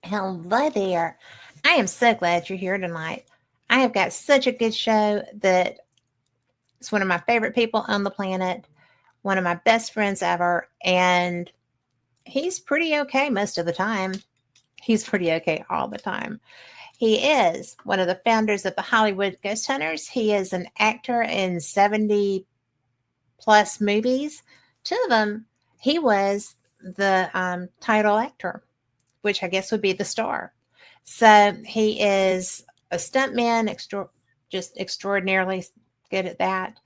Hello there. I am so glad you're here tonight. I have got such a good show that it's one of my favorite people on the planet, one of my best friends ever, and he's pretty okay most of the time. He's pretty okay all the time. He is one of the founders of the Hollywood Ghost Hunters. He is an actor in 70 plus movies. Two of them, he was the title actor, which I guess would be the star. So he is a stuntman, just extraordinarily good at that.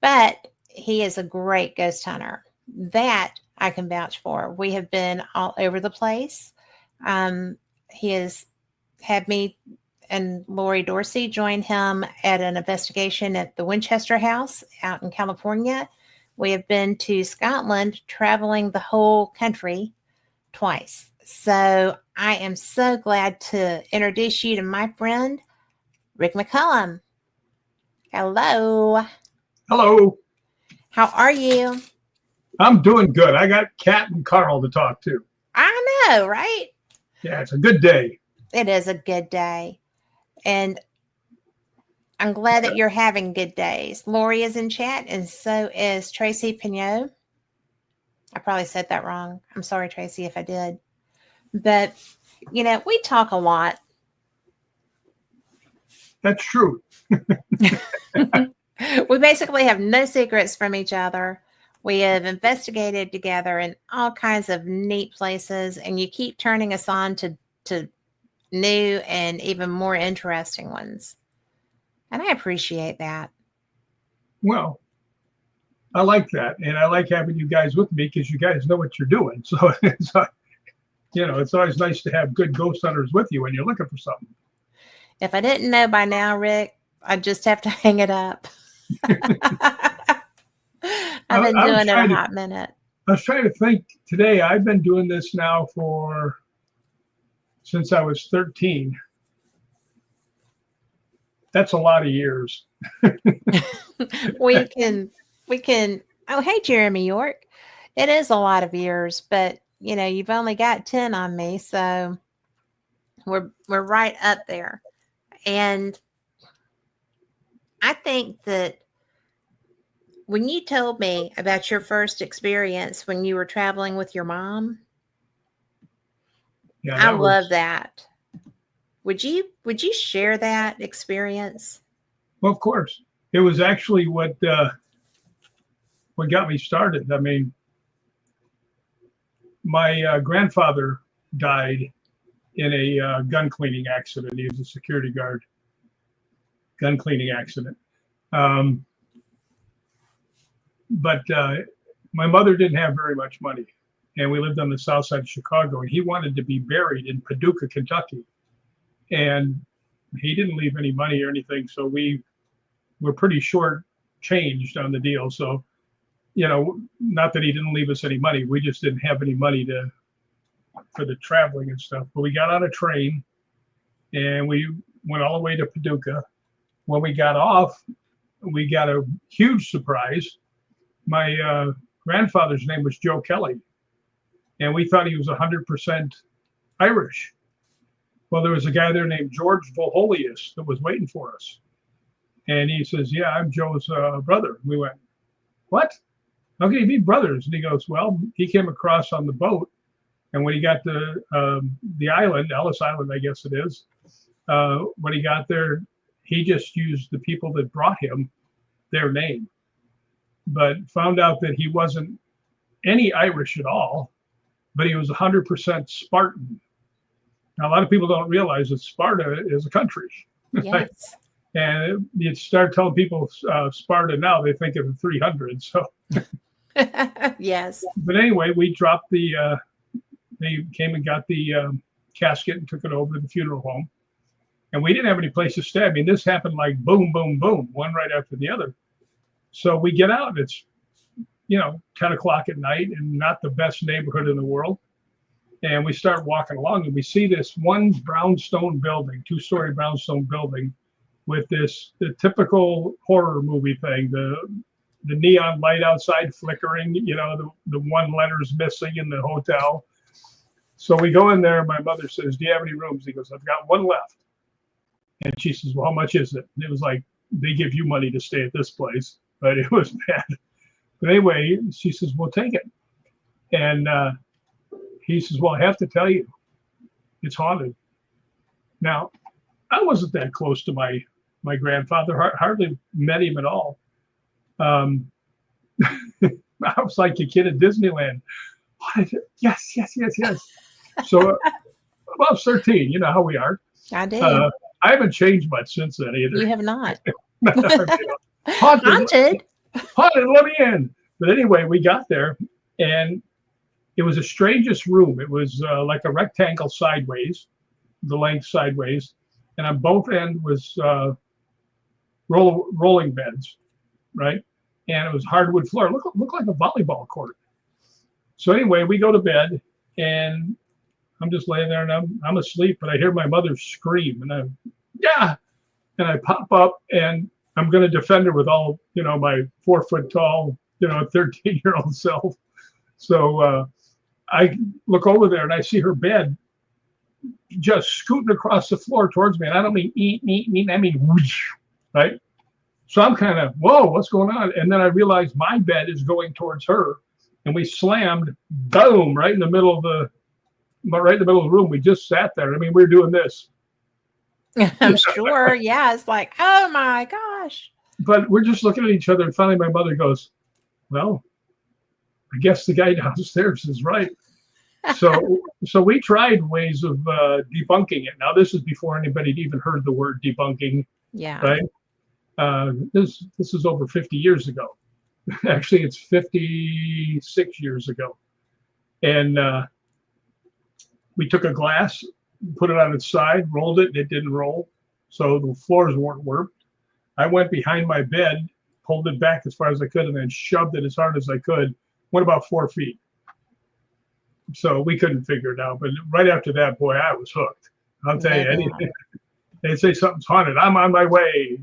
But he is a great ghost hunter. That I can vouch for. We have been all over the place. He has had me and Lori Dorsey join him at an investigation at the Winchester House out in California. We have been to Scotland, traveling the whole country twice. So I am so glad to introduce you to my friend, Rick McCallum. Hello. Hello. How are you? I'm doing good. I got Kat and Carl to talk to. I know, right? Yeah, it's a good day. It is a good day. And I'm glad that you're having good days. Lori is in chat, and so is Tracy Pignot. I probably said that wrong. I'm sorry, Tracy, if I did. But, you know, we talk a lot. That's true. We basically have no secrets from each other. We have investigated together in all kinds of neat places, and you keep turning us on to new and even more interesting ones. And I appreciate that. Well, I like that. And I like having you guys with me because you guys know what you're doing. So, it's always nice to have good ghost hunters with you when you're looking for something. If I didn't know by now, Rick, I'd just have to hang it up. I've been doing it a hot minute. I was trying to think today. I've been doing this now since I was 13. That's a lot of years. we can, oh, hey, Jeremy York. It is a lot of years, but you know, you've only got 10 on me. So we're right up there. And I think that when you told me about your first experience when you were traveling with your mom, I love that. Would you share that experience? Well, of course. It was actually what got me started. I mean, my grandfather died in a gun cleaning accident. He was a security guard. Gun cleaning accident. But my mother didn't have very much money, and we lived on the south side of Chicago, and he wanted to be buried in Paducah, Kentucky. And he didn't leave any money or anything, so we were pretty short changed on the deal. So, not that he didn't leave us any money, we just didn't have any money for the traveling and stuff. But we got on a train, and we went all the way to Paducah. When we got off, we got a huge surprise. My grandfather's name was Joe Kelly, and we thought he was 100% Irish. Well, there was a guy there named George Voholius that was waiting for us. And he says, "Yeah, I'm Joe's brother." We went, "What? How can you be brothers?" And he goes, "Well, he came across on the boat. And when he got to the island, Ellis Island, I guess it is, when he got there, he just used the people that brought him their name, but found out that he wasn't any Irish at all, but he was 100% Spartan. Now, a lot of people don't realize that Sparta is a country. Yes. And you start telling people Sparta now, they think of the 300s. So, yes. But anyway, we dropped they came and got the casket and took it over to the funeral home. And we didn't have any place to stay. I mean, this happened like boom, boom, boom, one right after the other. So we get out, it's, 10 o'clock at night and not the best neighborhood in the world. And we start walking along and we see this one brownstone building, 2-story brownstone building with the typical horror movie thing, the neon light outside flickering, the one letter's missing in the hotel. So we go in there. My mother says, "Do you have any rooms?" He goes, "I've got one left." And she says, "Well, how much is it?" And it was like, "They give you money to stay at this place," but it was bad. But anyway, she says, "We'll take it." And he says, "Well, I have to tell you, it's haunted." Now, I wasn't that close to my grandfather. Hardly met him at all. I was like a kid at Disneyland. Yes, yes, yes, yes. So, well, I was 13. You know how we are. I do. I haven't changed much since then either. You have not. Haunted, let me in. But anyway, we got there, and it was the strangest room. It was like a rectangle sideways, the length sideways, and on both ends was rolling beds, right? And it was hardwood floor. Looked like a volleyball court. So anyway, we go to bed, and I'm just laying there, and I'm asleep, but I hear my mother scream, and and I pop up, and I'm going to defend her with all, my 4 foot tall, 13-year-old self. So I look over there, and I see her bed just scooting across the floor towards me, and I don't mean eat, I mean whoosh, right? So I'm kind of, whoa, what's going on? And then I realized my bed is going towards her, and we slammed, boom, right in the middle of the room. We just sat there. I mean, we were doing this. I'm sure. Yeah. It's like, oh my gosh. But we're just looking at each other. And finally, my mother goes, "Well, I guess the guy downstairs is right." So we tried ways of debunking it. Now, this is before anybody had even heard the word debunking. Yeah. Right. This is over 50 years ago. Actually, it's 56 years ago. And we took a glass, put it on its side, rolled it, and it didn't roll. So the floors weren't warped. I went behind my bed, pulled it back as far as I could, and then shoved it as hard as I could. Went about 4 feet. So we couldn't figure it out. But right after that, boy, I was hooked. I'll tell you, anything. They say something's haunted, I'm on my way.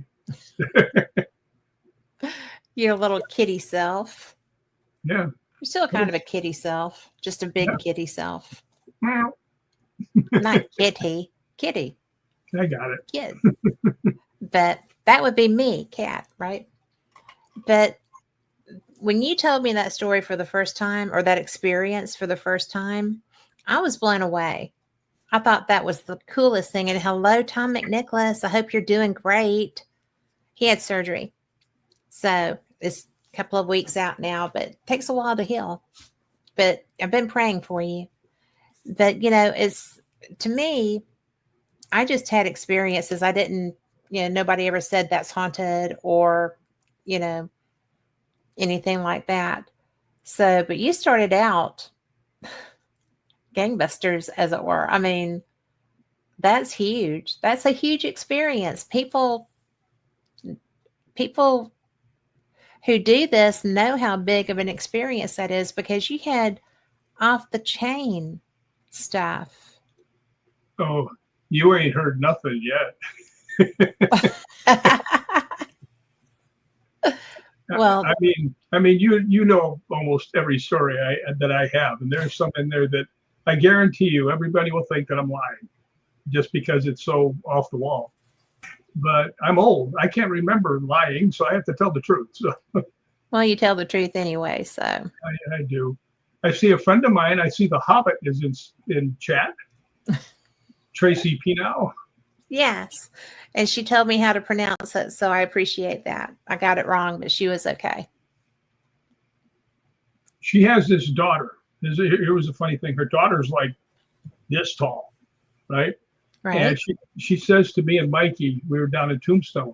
Your little kitty self. Yeah. You're still kind of a kitty self, just a big kitty self. Well, not kitty. Kitty. I got it. Kid. But that would be me, cat, right? But when you told me that story for the first time, or that experience for the first time, I was blown away. I thought that was the coolest thing. And hello, Tom McNicholas. I hope you're doing great. He had surgery. So it's a couple of weeks out now, but it takes a while to heal. But I've been praying for you. But, it's, to me, I just had experiences. I didn't, nobody ever said that's haunted or, anything like that. So, but you started out gangbusters, as it were. I mean, that's huge. That's a huge experience. People who do this know how big of an experience that is, because you had off the chain stuff. Oh, you ain't heard nothing yet. Well, I mean, you know almost every story that I have, and there's some in there that I guarantee you everybody will think that I'm lying, just because it's so off the wall. But I'm old. I can't remember lying, so I have to tell the truth. So. Well, you tell the truth anyway, so. I do. I see a friend of mine. I see the Hobbit is in chat. Tracy Pinow. Yes. And she told me how to pronounce it, so I appreciate that. I got it wrong, but she was okay. She has this daughter. Here was a funny thing. Her daughter's like this tall, right? Right. And she says to me and Mikey, we were down in Tombstone,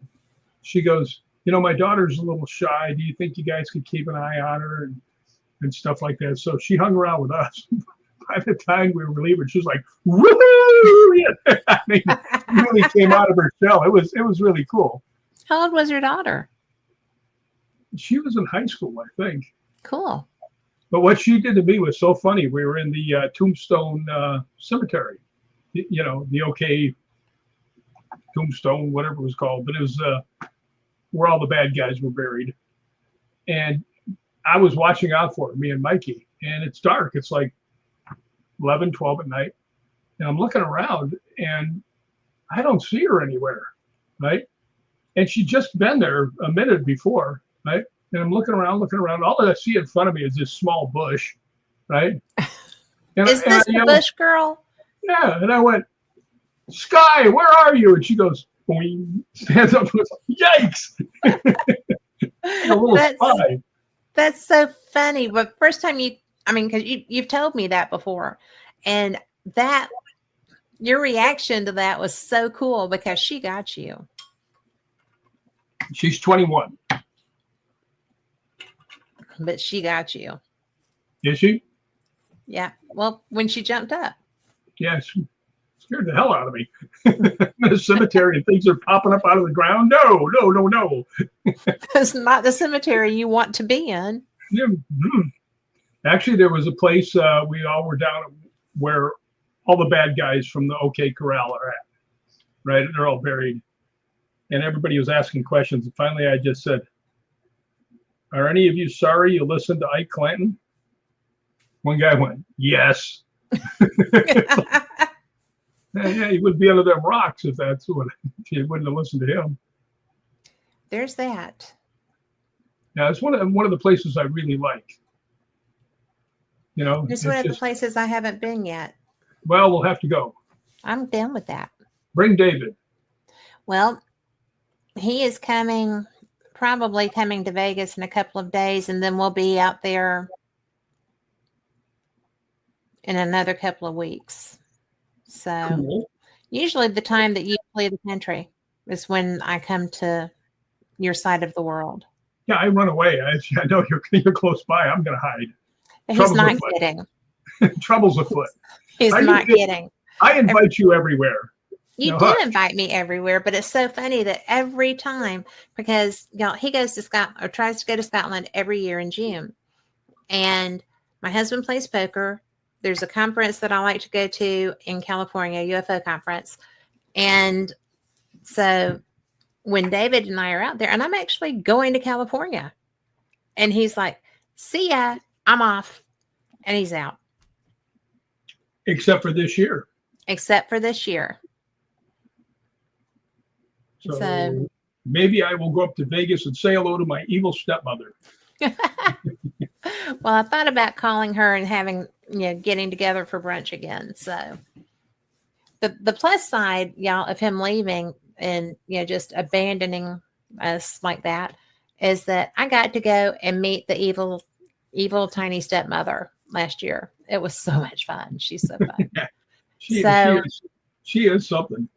she goes, my daughter's a little shy. Do you think you guys could keep an eye on her and stuff like that? So she hung around with us. By the time we were leaving, she was like, woohoo! I mean, really came out of her shell. It was really cool. How old was your daughter? She was in high school, I think. Cool. But what she did to me was so funny. We were in the Tombstone cemetery, the OK Tombstone, whatever it was called. But it was where all the bad guys were buried. And I was watching out for her, me and Mikey. And it's dark. It's like 11, 12 at night. And I'm looking around and I don't see her anywhere, right? And she'd just been there a minute before, right? And I'm looking around. All that I see in front of me is this small bush, right? Is this the bush girl? Yeah. And I went, Sky, where are you? And she goes, boing, stands up and goes, yikes. Like a little spy. That's so funny. But first time because you've told me that before. And your reaction to that was so cool because she got you. She's 21. But she got you. Is she? Yeah. Well, when she jumped up. Yeah, she scared the hell out of me. In the cemetery and things are popping up out of the ground. No. It's not the cemetery you want to be in. Yeah. Actually, there was a place we all were down where all the bad guys from the OK Corral are at, right? They're all buried. And everybody was asking questions. And finally, I just said, are any of you sorry you listened to Ike Clanton? One guy went, yes. Yeah, he would be under them rocks if you wouldn't have listened to him. There's that. Yeah, it's one of the places I really like. It's one of the places I haven't been yet. Well, we'll have to go. I'm down with that. Bring David. Well, he is probably coming to Vegas in a couple of days, and then we'll be out there in another couple of weeks. So cool. Usually the time that you flee the country is when I come to your side of the world. Yeah, I run away. I know you're close by. I'm going to hide. He's not kidding. Trouble's afoot. He's not kidding. I invite you everywhere. You do invite me everywhere, but it's so funny that every time, because he goes to Scotland or tries to go to Scotland every year in June. And my husband plays poker. There's a conference that I like to go to in California, UFO conference. And so when David and I are out there, and I'm actually going to California, and he's like, see ya, I'm off. And he's out. Except for this year. So maybe I will go up to Vegas and say hello to my evil stepmother. Well, I thought about calling her and having, getting together for brunch again. So the plus side, y'all, of him leaving and, just abandoning us like that is that I got to go and meet the evil tiny stepmother last year. It was so much fun. She's so fun. She is something.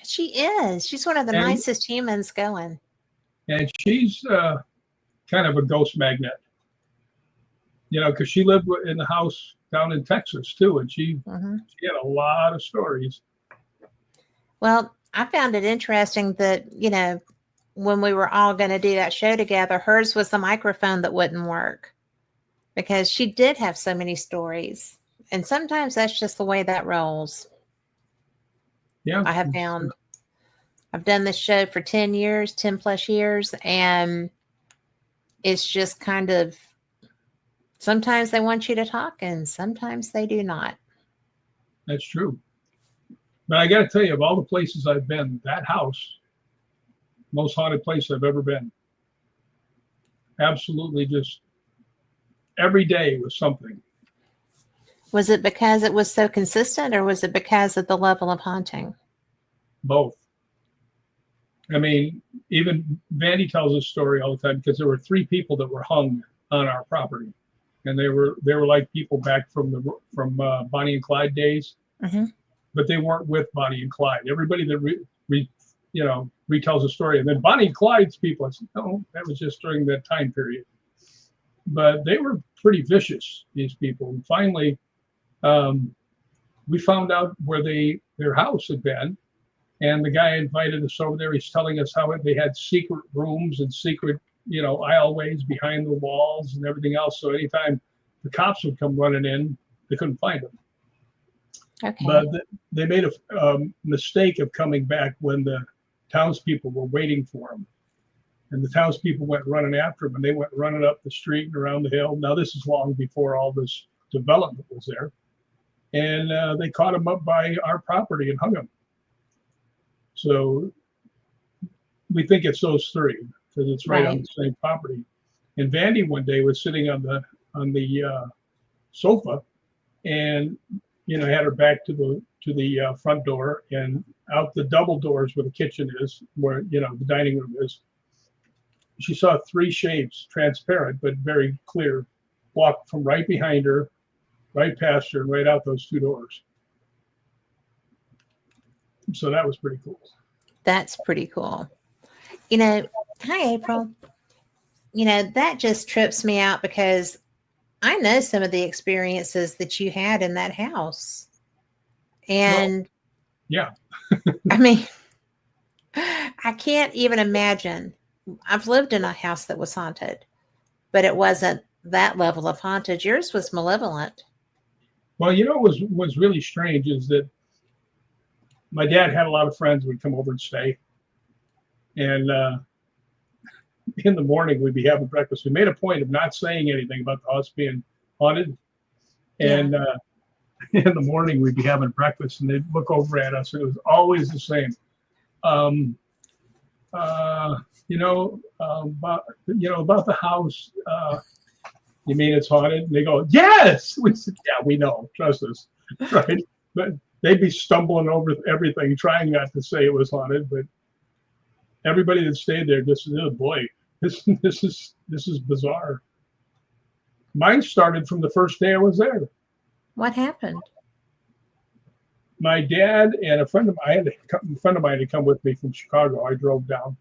She is. She's one of the nicest humans going. And she's kind of a ghost magnet. Because she lived in the house down in Texas too, and she had a lot of stories. Well, I found it interesting that, when we were all going to do that show together, hers was the microphone that wouldn't work because she did have so many stories. And sometimes that's just the way that rolls. Yeah. I have found I've done this show for 10 plus years, and it's just kind of, sometimes they want you to talk and sometimes they do not. That's true. But I got to tell you, of all the places I've been, that house, most haunted place I've ever been. Absolutely, just every day was something. Was it because it was so consistent, or was it because of the level of haunting? Both. I mean, even Vandy tells a story all the time because there were 3 people that were hung on our property, and they were like people back from Bonnie and Clyde days, but they weren't with Bonnie and Clyde. Everybody that retells a story, and then Bonnie and Clyde's people, I said, no, that was just during that time period. But they were pretty vicious, these people. And finally, we found out where their house had been, and the guy invited us over there. He's telling us how they had secret rooms and secret, aisleways behind the walls and everything else. So anytime the cops would come running in, they couldn't find them. Okay. But they made a mistake of coming back when the townspeople were waiting for them. And the townspeople went running after them, and they went running up the street and around the hill. Now, this is long before all this development was there. and they caught him up by our property and hung him. So we think it's those three because it's right on the same property. And Vandy one day was sitting on the sofa, and had her back to the front door, and out the double doors where the kitchen is, where the dining room is. She saw three shapes, transparent but very clear, walk from right behind her, right past her, and right out those two doors. So that was pretty cool. That's pretty cool. Hi, April. That just trips me out because I know some of the experiences that you had in that house. And yeah. I mean, I can't even imagine. I've lived in a house that was haunted, but it wasn't that level of haunted. Yours was malevolent. Well, what was really strange is that my dad had a lot of friends who would come over and stay. And in the morning, we'd be having breakfast. We made a point of not saying anything about the house being haunted. And in the morning, we'd be having breakfast, and they'd look over at us, and it was always the same. About the house, you mean it's haunted? And they go, yes! We said, yeah, we know, trust us, right? But they'd be stumbling over everything, trying not to say it was haunted, but everybody that stayed there just said, oh boy, this is bizarre. Mine started from the first day I was there. What happened? My dad and a friend of mine had come with me from Chicago. I drove down,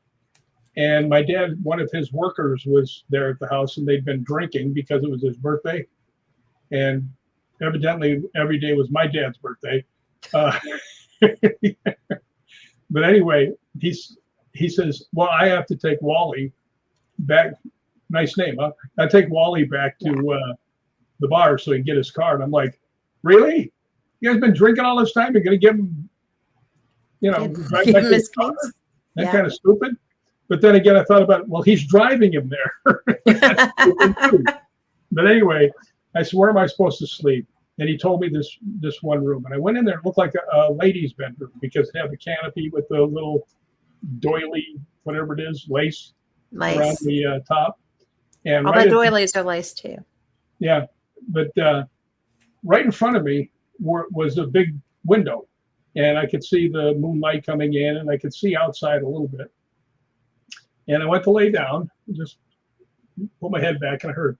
and my dad, one of his workers, was there at the house, and they'd been drinking because it was his birthday, and evidently every day was my dad's birthday. But anyway, he says, well, I have to take Wally back. Nice name, huh? I take Wally back to the bar so he can get his car. And I'm like, really? You guys been drinking all this time? You're going to give him, drive back to his car? That's kind of stupid. But then again, I thought about, well, he's driving him there. That's stupid too. But anyway, I said, where am I supposed to sleep? And he told me this one room. And I went in there. It looked like a lady's bedroom because it had the canopy with the little doily, whatever it is, lace around the top. And all the doilies are lace too. Yeah. But right in front of me was a big window. And I could see the moonlight coming in, and I could see outside a little bit. And I went to lay down, just put my head back, and I heard,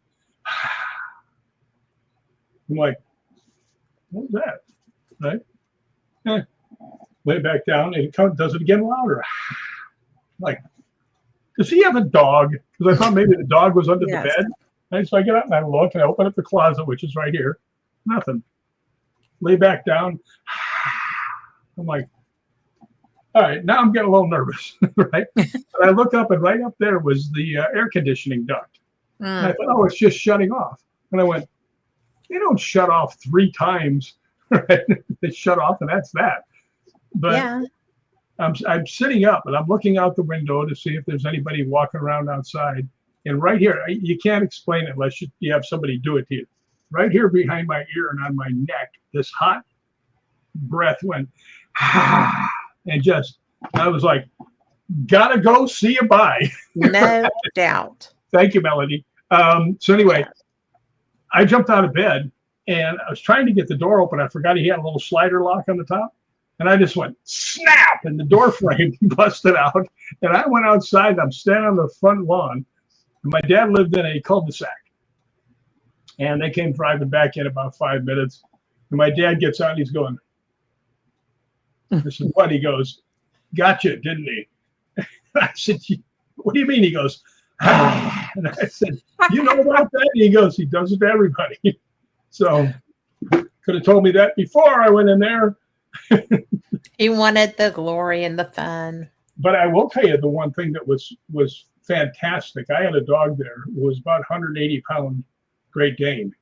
I'm like, what was that? Right? Lay back down, and it does it again louder. Like, does he have a dog? Because I thought maybe the dog was under the bed. And so I get up and I look, and I open up the closet, which is right here. Nothing. Lay back down. I'm like, all right, now I'm getting a little nervous, right? And I look up, and right up there was the air conditioning duct. And I thought, oh, it's just shutting off. And I went, they don't shut off 3 times, right? They shut off, and that's that. But I'm sitting up, and I'm looking out the window to see if there's anybody walking around outside. And right here, you can't explain it unless you have somebody do it to you. Right here behind my ear and on my neck, this hot breath went, and I was like, gotta go, see you, bye. No doubt. Thank you, Melody. So anyway, I jumped out of bed, and I was trying to get the door open. I forgot he had a little slider lock on the top. And I just went snap, and the door frame busted out. And I went outside, and I'm standing on the front lawn. And my dad lived in a cul-de-sac. And they came driving back in about 5 minutes. And my dad gets out, and he's going, I said, what? He goes, gotcha, didn't he? I said, what do you mean? He goes, ah. And I said, you know about that? And he goes, he does it to everybody. So could have told me that before I went in there. He wanted the glory and the fun. But I will tell you the one thing that was fantastic. I had a dog there who was about 180-pound Great Dane.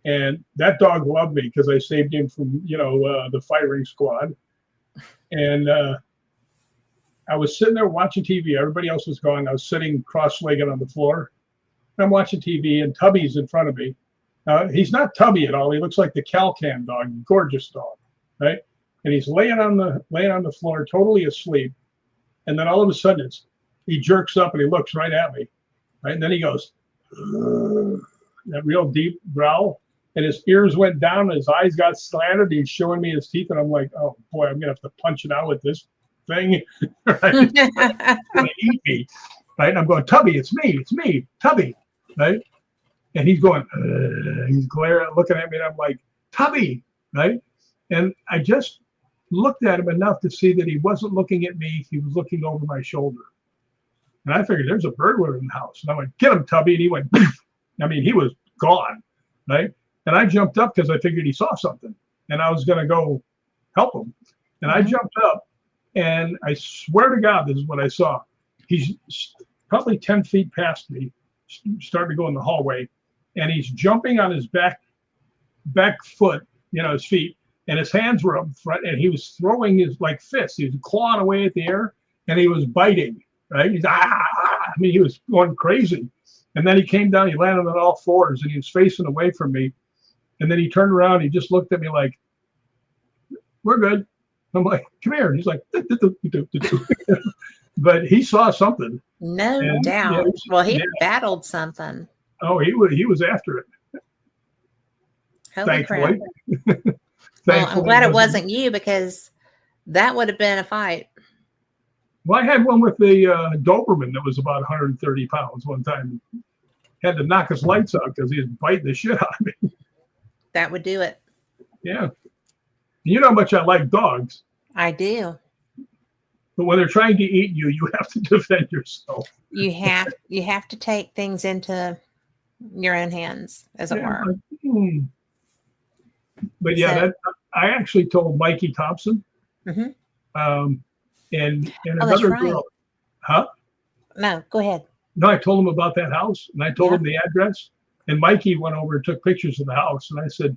And that dog loved me because I saved him from, the firing squad. And I was sitting there watching TV. Everybody else was gone. I was sitting cross-legged on the floor. And I'm watching TV, and Tubby's in front of me. He's not Tubby at all. He looks like the Cal-Can dog, gorgeous dog, right? And he's laying on the floor, totally asleep. And then all of a sudden, he jerks up and he looks right at me, right? And then he goes, that real deep growl, and his ears went down, and his eyes got slanted. He's showing me his teeth, and I'm like, oh boy, I'm gonna have to punch it out with this thing, right? It's gonna eat me, right? And I'm going, Tubby, it's me, Tubby, right? And he's going, he's glaring, looking at me, and I'm like, Tubby, right? And I just looked at him enough to see that he wasn't looking at me. He was looking over my shoulder. And I figured there's a burglar in the house. And I went, get him, Tubby. And he went, I mean, he was gone, right? And I jumped up because I figured he saw something. And I was going to go help him. And I jumped up, and I swear to God, this is what I saw. He's probably 10 feet past me, starting to go in the hallway. And he's jumping on his back foot, his feet. And his hands were up front, and he was throwing his like fists. He was clawing away at the air, and he was biting, right? He's I mean, he was going crazy. And then he came down, he landed on all fours, and he was facing away from me. And then he turned around, he just looked at me like, we're good. I'm like, come here. And he's like, but he saw something. No doubt. Well, he battled something. Oh, he was after it. Holy thankfully. Crap. Well, I'm glad it wasn't you, because that would have been a fight. Well, I had one with the Doberman that was about 130 pounds one time. Had to knock his lights out because he was biting the shit out of me. That would do it. Yeah. You know how much I like dogs. I do. But when they're trying to eat you, you have to defend yourself. You have to take things into your own hands, as it were. But yeah, I actually told Mikey Thompson, and another girl. Huh? No, go ahead. No, I told him about that house, and I told him the address. And Mikey went over and took pictures of the house, and I said,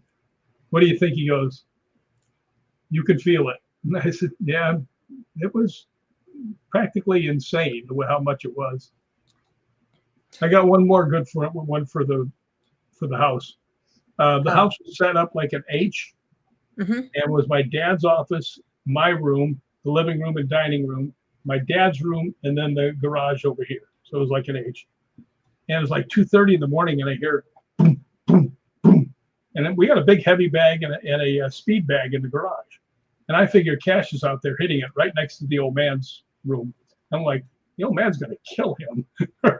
"What do you think?" He goes, "You can feel it." And I said, "Yeah, it was practically insane how much it was." I got one more good one for the house. The house was set up like an H, and was my dad's office, my room, the living room and dining room, my dad's room, and then the garage over here. So it was like an H. And it was like 2:30 in the morning, and I hear boom, boom, boom. And then we got a big heavy bag and a speed bag in the garage. And I figured Cash is out there hitting it right next to the old man's room. I'm like, the old man's going to kill him,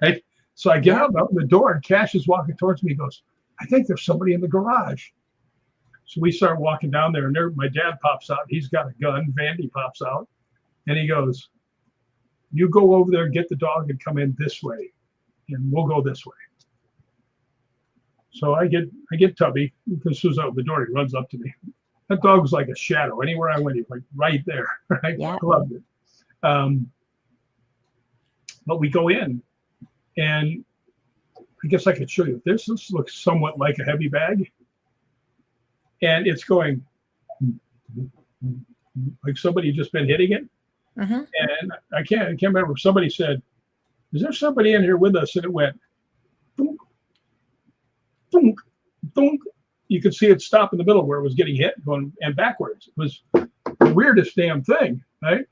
right? So I get out the door, and Cash is walking towards me. He goes, I think there's somebody in the garage. So we start walking down there, and my dad pops out. He's got a gun. Vandy pops out, and he goes, you go over there, get the dog, and come in this way, and we'll go this way. So I get Tubby. As soon as I open the door, he runs up to me. That dog was like a shadow. Anywhere I went, he was like right there. Right? Yeah. I loved it. But we go in, and I guess I could show you. This looks somewhat like a heavy bag. And it's going like somebody just been hitting it. And I can't remember. Somebody said, is there somebody in here with us? And it went thunk, thunk, thunk. You could see it stop in the middle where it was getting hit, going and backwards. It was the weirdest damn thing, right?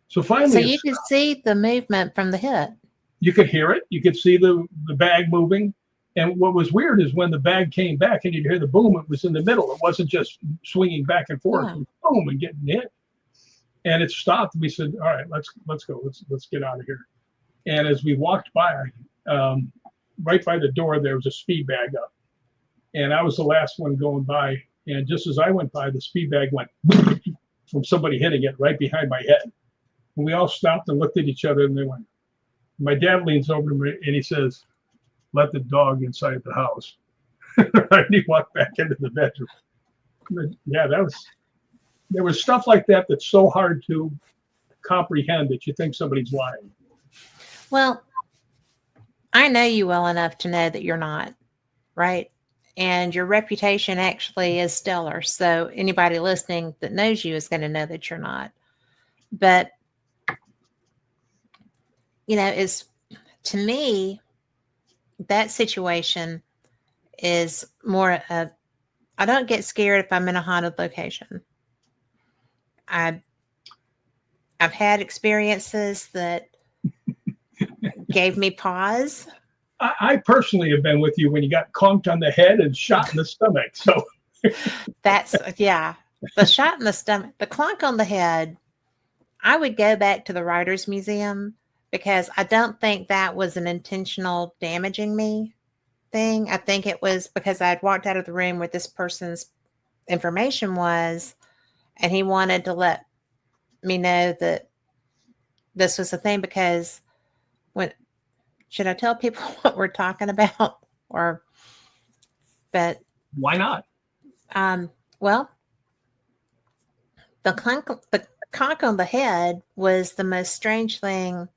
So finally, so you could see the movement from the hit. You could hear it. You could see the bag moving. And what was weird is when the bag came back and you'd hear the boom, it was in the middle. It wasn't just swinging back and forth, It was boom, and getting hit. And it stopped. We said, all right, let's go. Let's get out of here. And as we walked by, right by the door, there was a speed bag up. And I was the last one going by. And just as I went by, the speed bag went from somebody hitting it right behind my head. And we all stopped and looked at each other, and they went. My dad leans over to me and he says, let the dog inside the house. And he walked back into the bedroom. But yeah, there was stuff like that that's so hard to comprehend that you think somebody's lying. Well, I know you well enough to know that you're not, right? And your reputation actually is stellar. So anybody listening that knows you is going to know that you're not. But, it's, to me, that situation is more of, I don't get scared if I'm in a haunted location. I I've had experiences that gave me pause. I personally have been with you when you got conked on the head and shot in the stomach. So That's, yeah, the shot in the stomach, the clunk on the head. I would go back to the Writers Museum because I don't think that was an intentional damaging me thing. I think it was because I had walked out of the room where this person's information was, and he wanted to let me know that this was the thing. Because when, should I tell people what we're talking about? Or, but, why not? well, the conch on the head was the most strange thing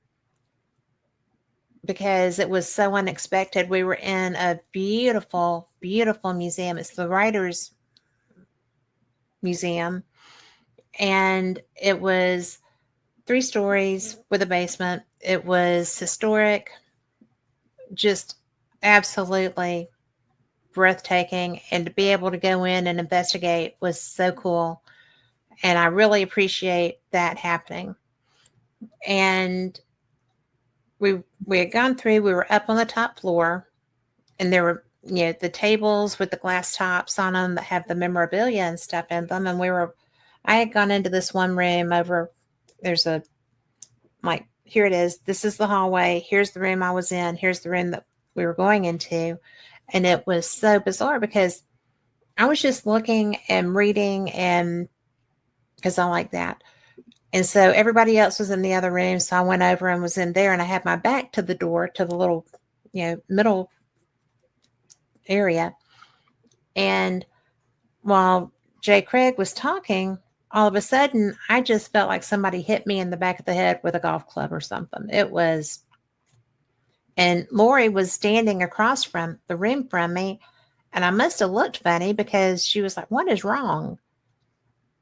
because it was so unexpected. We were in a beautiful, beautiful museum. It's the Writers Museum, and it was 3 stories with a basement. It was historic, just absolutely breathtaking, and to be able to go in and investigate was so cool. And I really appreciate that happening. And we had gone through, we were up on the top floor, and there were, the tables with the glass tops on them that have the memorabilia and stuff in them. And I had gone into this one room over, there's a, like, here it is. This is the hallway. Here's the room I was in. Here's the room that we were going into. And it was so bizarre because I was just looking and reading, and because I like that. And so everybody else was in the other room. So I went over and was in there, and I had my back to the door, to the little, middle area. And while Jay Craig was talking, all of a sudden, I just felt like somebody hit me in the back of the head with a golf club or something. It was, and Lori was standing across from the room from me, and I must have looked funny because she was like, "What is wrong?"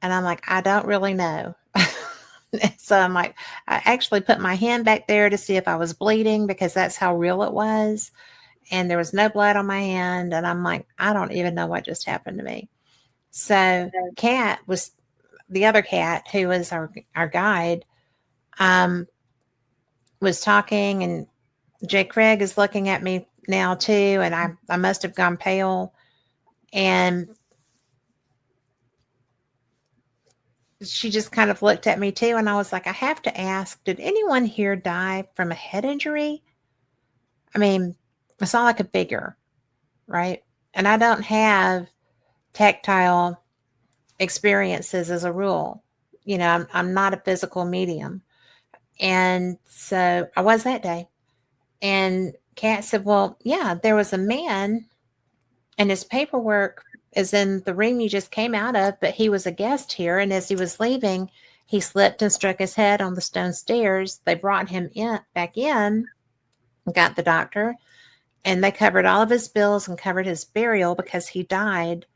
And I'm like, "I don't really know." So I'm like, I actually put my hand back there to see if I was bleeding because that's how real it was. And there was no blood on my hand. And I'm like, I don't even know what just happened to me. So Kat was, the other Kat, who was our guide, was talking, and Jay Craig is looking at me now too. And I must have gone pale. And she just kind of looked at me too. And I was like, I have to ask, did anyone here die from a head injury? I mean, it's all I could figure, right? And I don't have tactile experiences as a rule. I'm not a physical medium. And so I was that day. And Kat said, well, yeah, there was a man, and his paperwork is in the room you just came out of, but he was a guest here. And as he was leaving, he slipped and struck his head on the stone stairs. They brought him back in, got the doctor, and they covered all of his bills and covered his burial because he died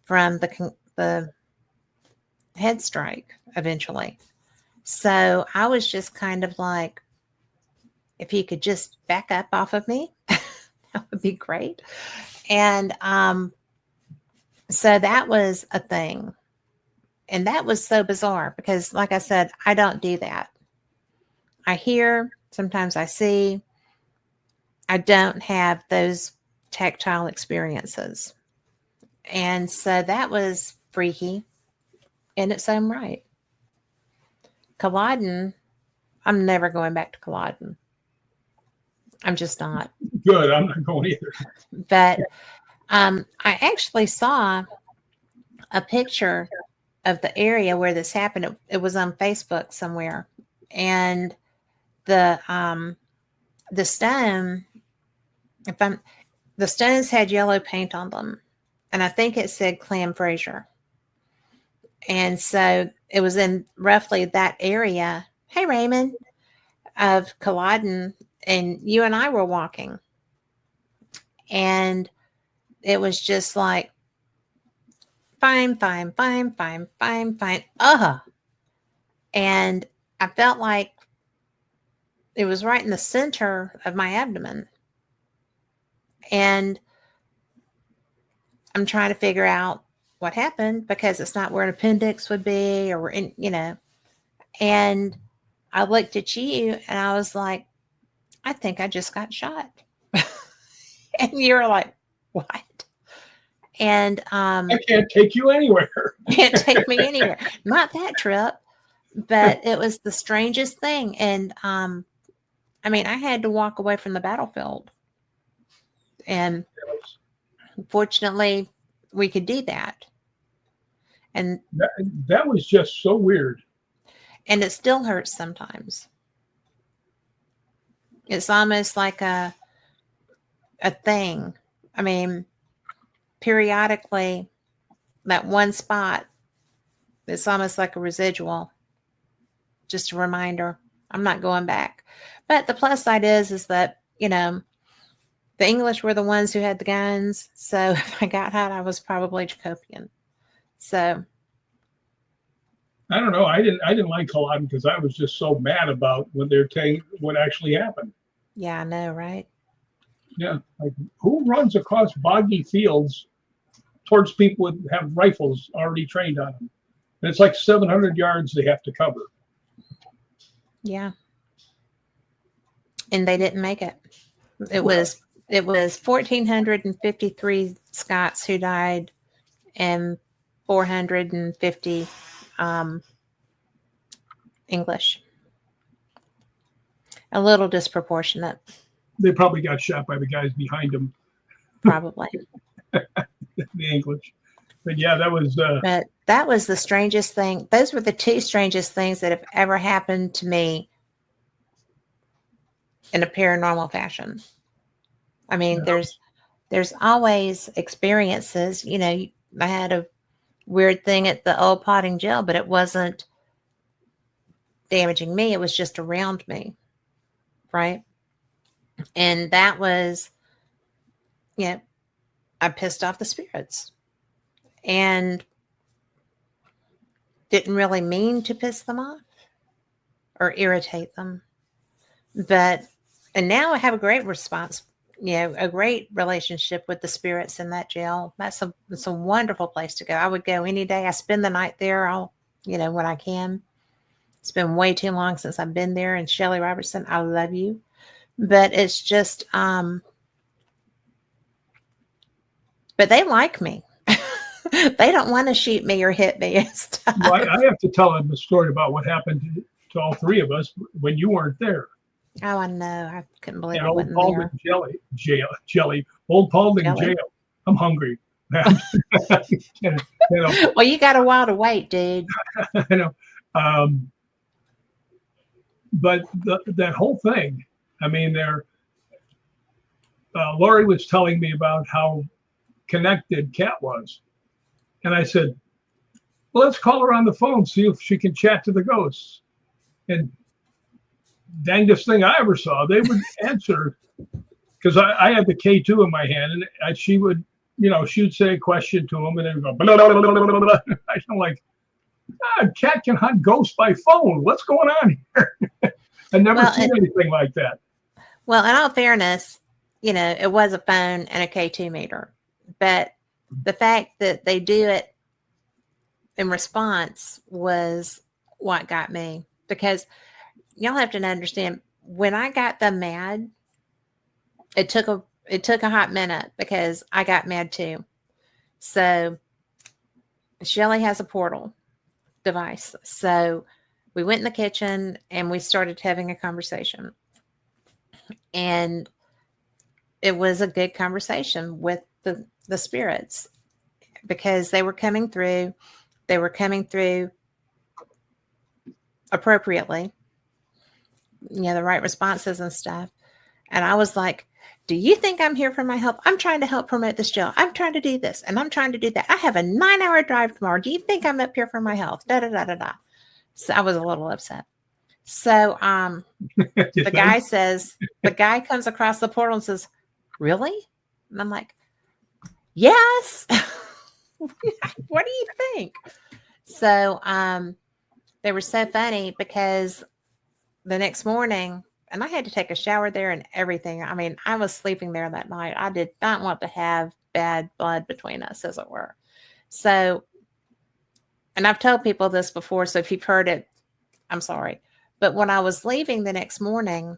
from the head strike eventually. So I was just kind of like, if you could just back up off of me, that would be great. And so that was a thing. And that was so bizarre because, like I said, I don't do that. I hear, sometimes I see. I don't have those tactile experiences. And so that was freaky in its own right. Culloden, I'm never going back to Culloden. I'm just not. Good. I'm not going either. But I actually saw a picture of the area where this happened. It was on Facebook somewhere, and the stone, the stones had yellow paint on them, and I think it said Clam Fraser. And so it was in roughly that area. Hey, Raymond, of Culloden, and you and I were walking, and it was just like, fine, fine, fine, fine, fine, fine. And I felt like it was right in the center of my abdomen. And I'm trying to figure out what happened because it's not where an appendix would be or in, and I looked at you and I was like, I think I just got shot. And you're like, what? And I can't take you anywhere. can't take me anywhere. Not that trip, but it was the strangest thing. And I mean, I had to walk away from the battlefield. And fortunately, we could do that. And that was just so weird. And it still hurts sometimes. It's almost like a thing. I mean, periodically, that one spot, it's almost like a residual. Just a reminder, I'm not going back. But the plus side is that, the English were the ones who had the guns. So if I got hot, I was probably Jacobian. So I don't know. I didn't like Culloden because I was just so mad about when they're telling what actually happened. yeah, I know, right? Yeah, like who runs across boggy fields towards people that have rifles already trained on them? And it's like 700 yards they have to cover. Yeah. And they didn't make it. It was 1,453 Scots who died and 450 English. A little disproportionate. They probably got shot by the guys behind them. Probably. The English. But yeah, that was. But that was the strangest thing. Those were the two strangest things that have ever happened to me in a paranormal fashion. I mean, there's always experiences. I had a weird thing at the old potting jail, but it wasn't damaging me. It was just around me. Right. And that was, I pissed off the spirits and didn't really mean to piss them off or irritate them. And now I have a great response, a great relationship with the spirits in that jail. It's a wonderful place to go. I would go any day. I spend the night there, when I can. It's been way too long since I've been there. And Shelley Robertson, I love you. But it's just, but they like me. They don't want to shoot me or hit me and stuff. Well, I have to tell them the story about what happened to all three of us when you weren't there. Oh, I know. I couldn't believe it Old wasn't Paulding there. Jelly. Old Paulding jail. I'm hungry. Well, you got a while to wait, dude. I know. But that whole thing, I mean, Lori was telling me about how connected Kat was. And I said, well, let's call her on the phone, see if she can chat to the ghosts. And dangest thing I ever saw, they would answer, because I had the K2 in my hand, and she would, she would say a question to them, and they would go, blah, blah, blah, blah, blah, blah. I'm like, Cat can hunt ghosts by phone. What's going on here? I've never seen anything like that. Well, in all fairness, it was a phone and a K2 meter. But the fact that they do it in response was what got me. Because y'all have to understand, when I got them mad, it took a hot minute because I got mad too. So Shelley has a portal device. So we went in the kitchen and we started having a conversation. And it was a good conversation with the spirits because they were coming through. They were coming through appropriately, the right responses and stuff. And I was like, do you think I'm here for my help? I'm trying to help promote this jail. I'm trying to do this and I'm trying to do that. I have a 9-hour drive tomorrow. Do you think I'm up here for my health? Da, da, da, da, da. So I was a little upset. So the guy comes across the portal and says, really? And I'm like, yes. What do you think? So they were so funny because the next morning, and I had to take a shower there and everything. I mean, I was sleeping there that night. I did not want to have bad blood between us, as it were. So, and I've told people this before, so if you've heard it, I'm sorry. But when I was leaving the next morning,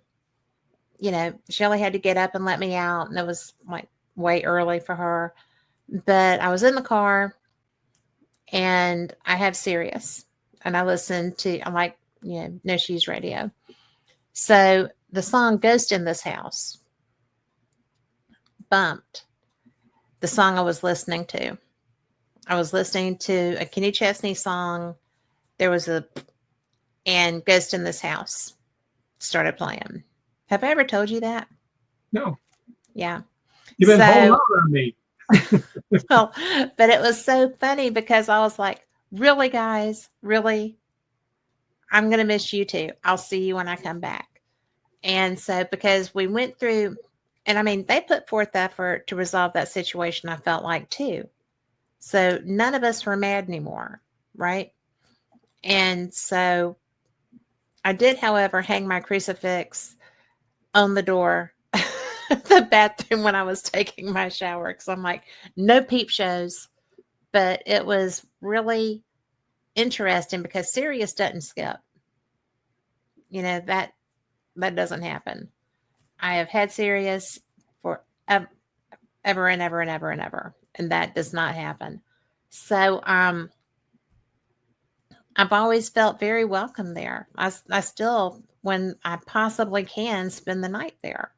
Shelly had to get up and let me out, and it was like way early for her. But I was in the car, and I have Sirius, and I listen to, I'm like, No Shoes Radio. So the song Ghost in This House bumped the song I was listening to. I was listening to a Kenny Chesney song. And Ghost in This House started playing. Have I ever told you that? No. Yeah. You've been holding out on me. Well, but it was so funny because I was like, really, guys? Really? I'm going to miss you too. I'll see you when I come back. And so because we went through, and I mean, they put forth effort to resolve that situation, I felt like too. So none of us were mad anymore, right? And so I did, however, hang my crucifix on the door, the bathroom, when I was taking my shower, because I'm like, no peep shows. But it was really interesting because Sirius doesn't skip. That doesn't happen. I have had Sirius for ever and ever and ever and ever, and that does not happen. So I've always felt very welcome there. I still, when I possibly can, spend the night there.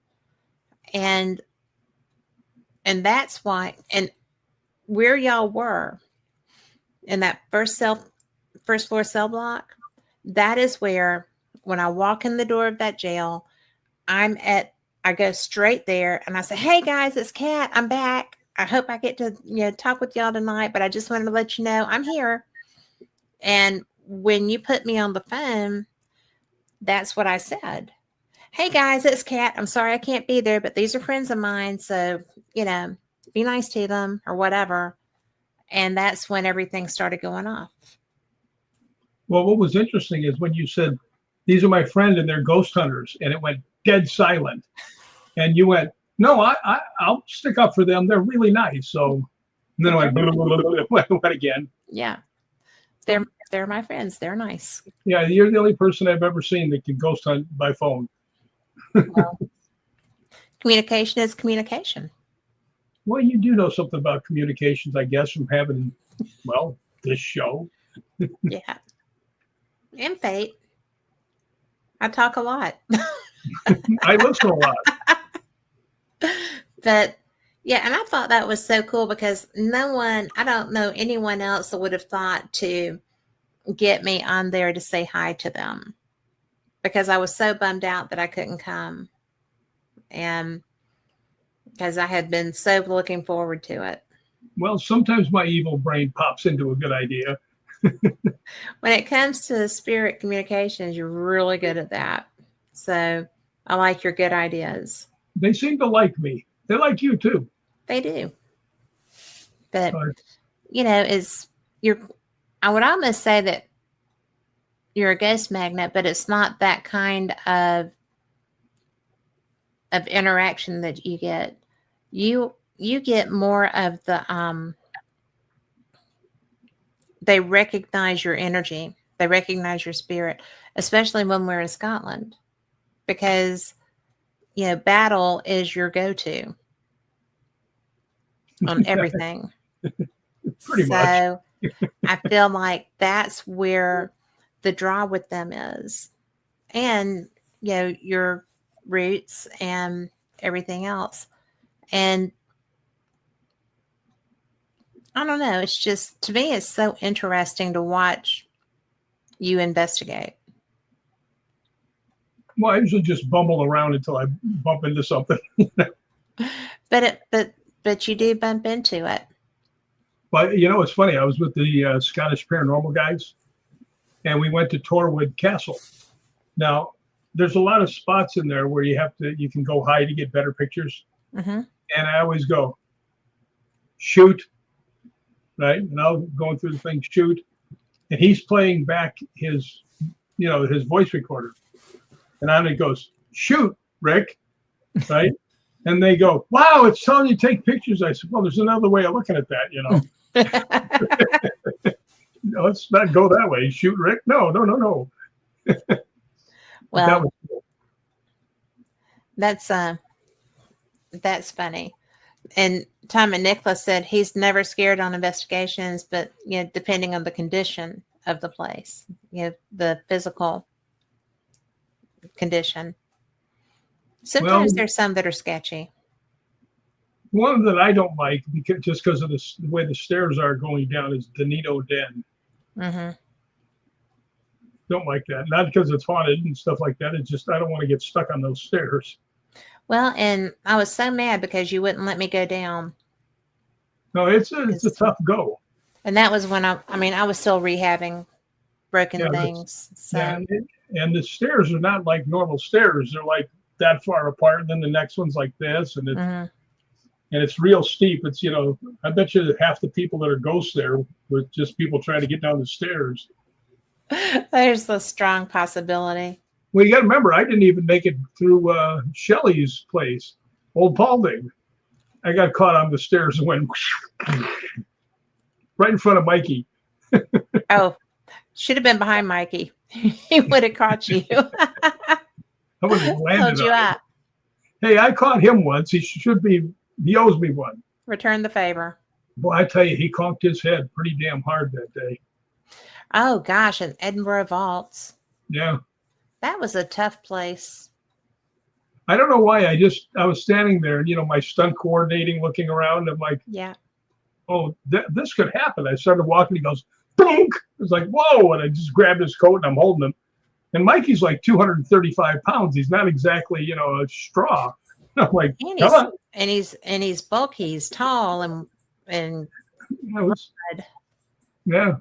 And that's why, and where y'all were in that first floor cell block, that is where, when I walk in the door of that jail, I go straight there and I say, hey guys, it's Kat. I'm back. I hope I get to, talk with y'all tonight, but I just wanted to let you know I'm here. And when you put me on the phone, that's what I said. Hey guys, it's Kat. I'm sorry I can't be there, but these are friends of mine. So, be nice to them or whatever. And that's when everything started going off. Well, what was interesting is when you said, these are my friend and they're ghost hunters, and it went dead silent. And you went, no, I'll stick up for them. They're really nice. So and then I went again. Yeah. They're my friends. They're nice. Yeah, you're the only person I've ever seen that can ghost hunt by phone. Well, communication is communication. Well, you do know something about communications, I guess, from having, this show. Yeah. And fate. I talk a lot. I listen a lot. But yeah, and I thought that was so cool because I don't know anyone else that would have thought to get me on there to say hi to them, because I was so bummed out that I couldn't come. And because I had been so looking forward to it. Well, sometimes my evil brain pops into a good idea. When it comes to spirit communications, you're really good at that. So I like your good ideas. They seem to like me. They like you too. They do. But I would almost say that you're a ghost magnet, but it's not that kind of interaction that you get. You get more of the they recognize your energy. They recognize your spirit, especially when we're in Scotland, because battle is your go-to on everything. Pretty much. I feel like that's where the draw with them is, and your roots and everything else. And I don't know, it's just, to me, it's so interesting to watch you investigate. Well, I usually just bumble around until I bump into something. But you do bump into it. But it's funny. I was with the Scottish paranormal guys, and we went to Torwood Castle. Now, there's a lot of spots in there where you can go high to get better pictures. Mm-hmm. And I always go, shoot, right? And I'm going through the thing, shoot. And he's playing back his voice recorder. And on it goes, shoot, Rick, right? And they go, wow, it's telling you to take pictures. I said, well, there's another way of looking at that, you know. No, let's not go that way. Shoot, Rick. No. Well, that was cool. That's funny. And Tom and Nicholas said he's never scared on investigations, but depending on the condition of the place, the physical condition. Sometimes there's some that are sketchy. One that I don't like because of the way the stairs are going down is Danito Den. Mm-hmm. Don't like that. Not because it's haunted and stuff like that. It's just I don't want to get stuck on those stairs. Well, and I was so mad because you wouldn't let me go down. No, it's a tough go. And that was when I was still rehabbing broken things. So. Yeah, and the stairs are not like normal stairs. They're like that far apart, and then the next one's like this, and it's real steep. It's I bet you half the people that are ghosts there were just people trying to get down the stairs. There's a strong possibility. Well, you got to remember, I didn't even make it through Shelley's place, Old Paulding. I got caught on the stairs and went right in front of Mikey. Oh, should have been behind Mikey. He would have caught you. I would have landed you up. Hey, I caught him once. He owes me one. Return the favor. Boy, I tell you, he conked his head pretty damn hard that day. Oh, gosh, in Edinburgh Vaults. Yeah. That was a tough place. I don't know why. I was standing there and, my stunt coordinating, looking around. I'm like, yeah. Oh, this could happen. I started walking. He goes, boom. I was like, whoa. And I just grabbed his coat and I'm holding him. And Mikey's like 235 pounds. He's not exactly, a straw. I'm like, come on. And he's bulky. He's tall and yeah.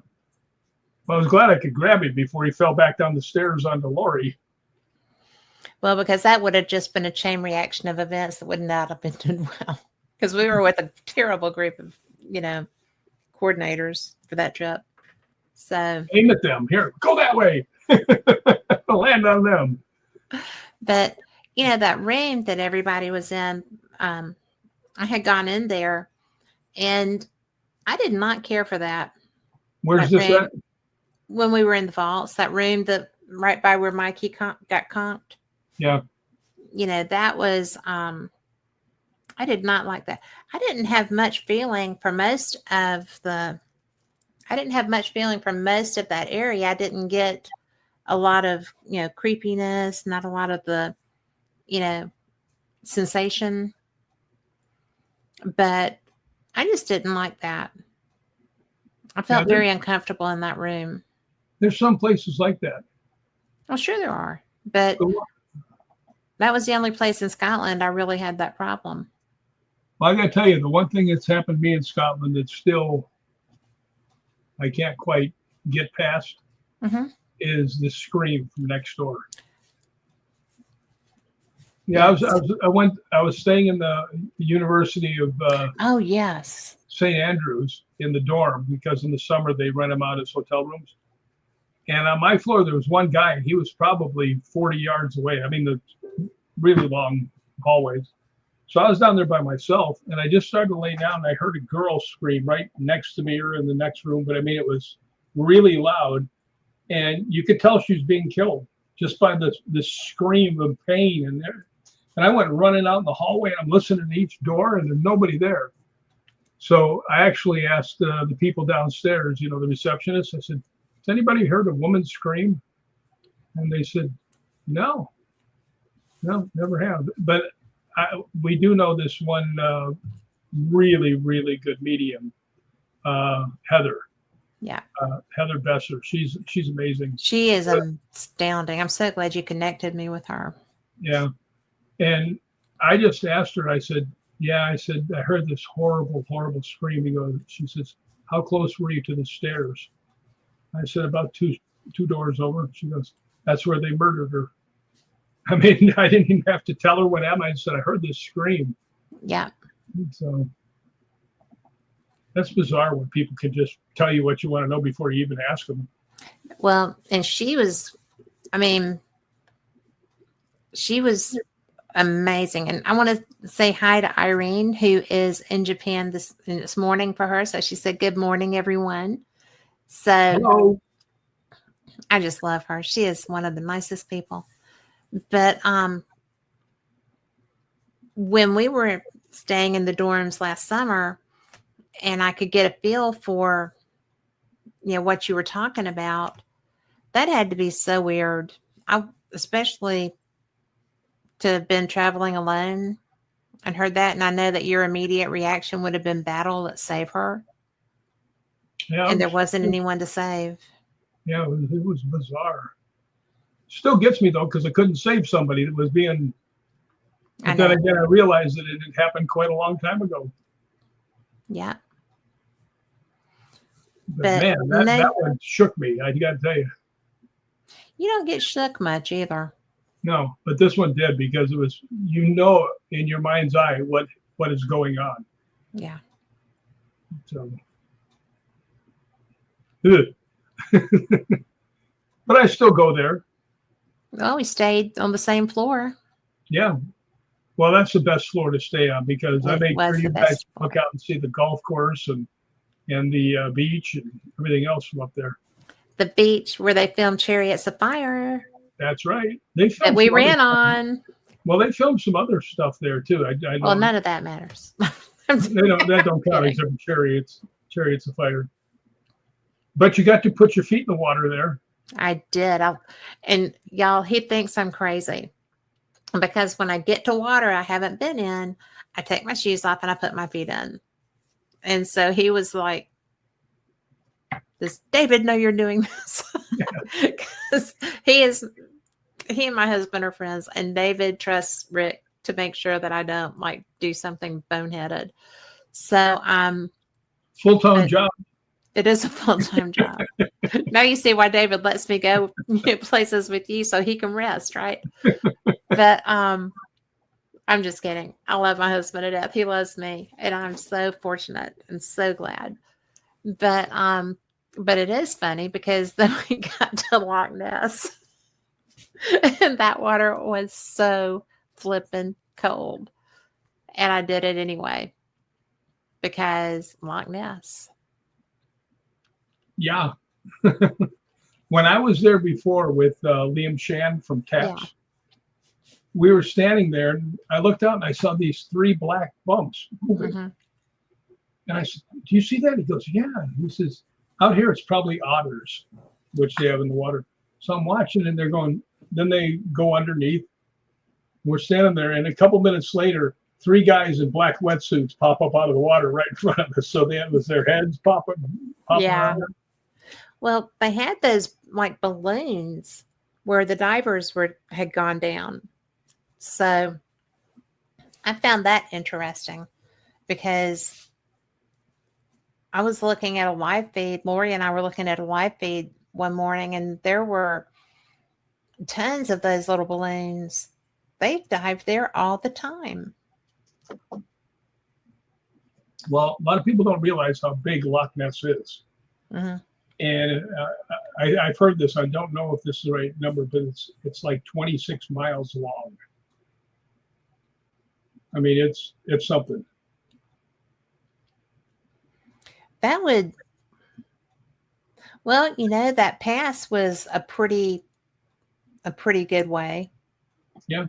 Well, I was glad I could grab him before he fell back down the stairs onto Lori. Well, because that would have just been a chain reaction of events that would not have been done well. Because we were with a terrible group of, coordinators for that trip. So aim at them. Here, go that way. Land on them. But that room that everybody was in, I had gone in there, and I did not care for that. Where's this at? When we were in the vaults, that room that right by where Mikey got conked. Yeah. That was, I did not like that. I didn't have much feeling for most of that area. I didn't get a lot of, creepiness, not a lot of the, sensation. But I just didn't like that. I felt very uncomfortable in that room. There's some places like that. Oh, sure there are. But that was the only place in Scotland I really had that problem. Well, I got to tell you, the one thing that's happened to me in Scotland that still I can't quite get past is the scream from next door. Yeah, I was staying in the University of oh yes, St. Andrews in the dorm because in the summer they rent them out as hotel rooms. And on my floor there was one guy, and he was probably 40 yards away. I mean, the really long hallways. So I was down there by myself, and I just started to lay down, and I heard a girl scream right next to me or in the next room. But I mean, it was really loud, and you could tell she was being killed just by the scream of pain in there. And I went running out in the hallway, and I'm listening to each door, and there's nobody there. So I actually asked the people downstairs, the receptionist, I said, has anybody heard a woman scream? And they said, no, never have. But we do know this one really, really good medium, Heather. Yeah. Heather Besser. She's amazing. She is astounding. I'm so glad you connected me with her. Yeah. And I just asked her, I said, I heard this horrible, horrible scream. She says, how close were you to the stairs? I said, about two doors over. She goes, that's where they murdered her. I mean, I didn't even have to tell her what happened. I said, I heard this scream. Yeah. So that's bizarre when people can just tell you what you want to know before you even ask them. Well, and she was amazing. And I want to say hi to Irene, who is in Japan this morning for her. So she said, "Good morning, everyone." So Hello. I just love her. She is one of the nicest people. But when we were staying in the dorms last summer, and I could get a feel for, what you were talking about, that had to be so weird. Especially to have been traveling alone and heard that. And I know that your immediate reaction would have been battle, let's save her. Yeah, And there wasn't anyone to save. yeah, it was bizarre. Still gets me though, because I couldn't save somebody that was being. But then again, I realized that it had happened quite a long time ago. Yeah. But man, that one shook me. I got to tell you. You don't get shook much either. No, but this one did, because it was, in your mind's eye what is going on. Yeah. So, but I still go there. Well, we stayed on the same floor. Yeah. Well, that's the best floor to stay on, because I make sure you guys look out and see the golf course and the beach and everything else from up there. The beach where they filmed Chariots of Fire. That's right. They filmed that we ran on. Well, they filmed some other stuff there too. Well, none of that matters. That don't count except for Chariots of Fire. But you got to put your feet in the water there. I did. And y'all, he thinks I'm crazy, because when I get to water I haven't been in, I take my shoes off and I put my feet in. And so he was like, "Does David know you're doing this?" Because he and my husband are friends, and David trusts Rick to make sure that I don't do something boneheaded. So full-time job. It is a full-time job. Now you see why David lets me go places with you, so he can rest, right? But I'm just kidding. I love my husband to death. He loves me, and I'm so fortunate and so glad. But it is funny, because then we got to Loch Ness, and that water was so flippin' cold, and I did it anyway, because Loch Ness. Yeah. When I was there before with Liam Shan from Taps, we were standing there, and I looked out and I saw these 3 black bumps moving. Mm-hmm. And I said, "Do you see that?" He goes, "Yeah." He says, "Out here, it's probably otters, which they have in the water." So I'm watching, and they're going, then they go underneath. We're standing there, and a couple minutes later, 3 guys in black wetsuits pop up out of the water right in front of us. So it was their heads popping around. Well, they had those balloons where the divers had gone down. So I found that interesting, because I was looking at a live feed. Lori and I were looking at a live feed one morning, and there were tons of those little balloons. They dive there all the time. Well, a lot of people don't realize how big Loch Ness is. Mm-hmm. And I've heard this. I don't know if this is the right number, but it's like 26 miles long. I mean, it's something. That would, well, that pass was a pretty good way. Yeah.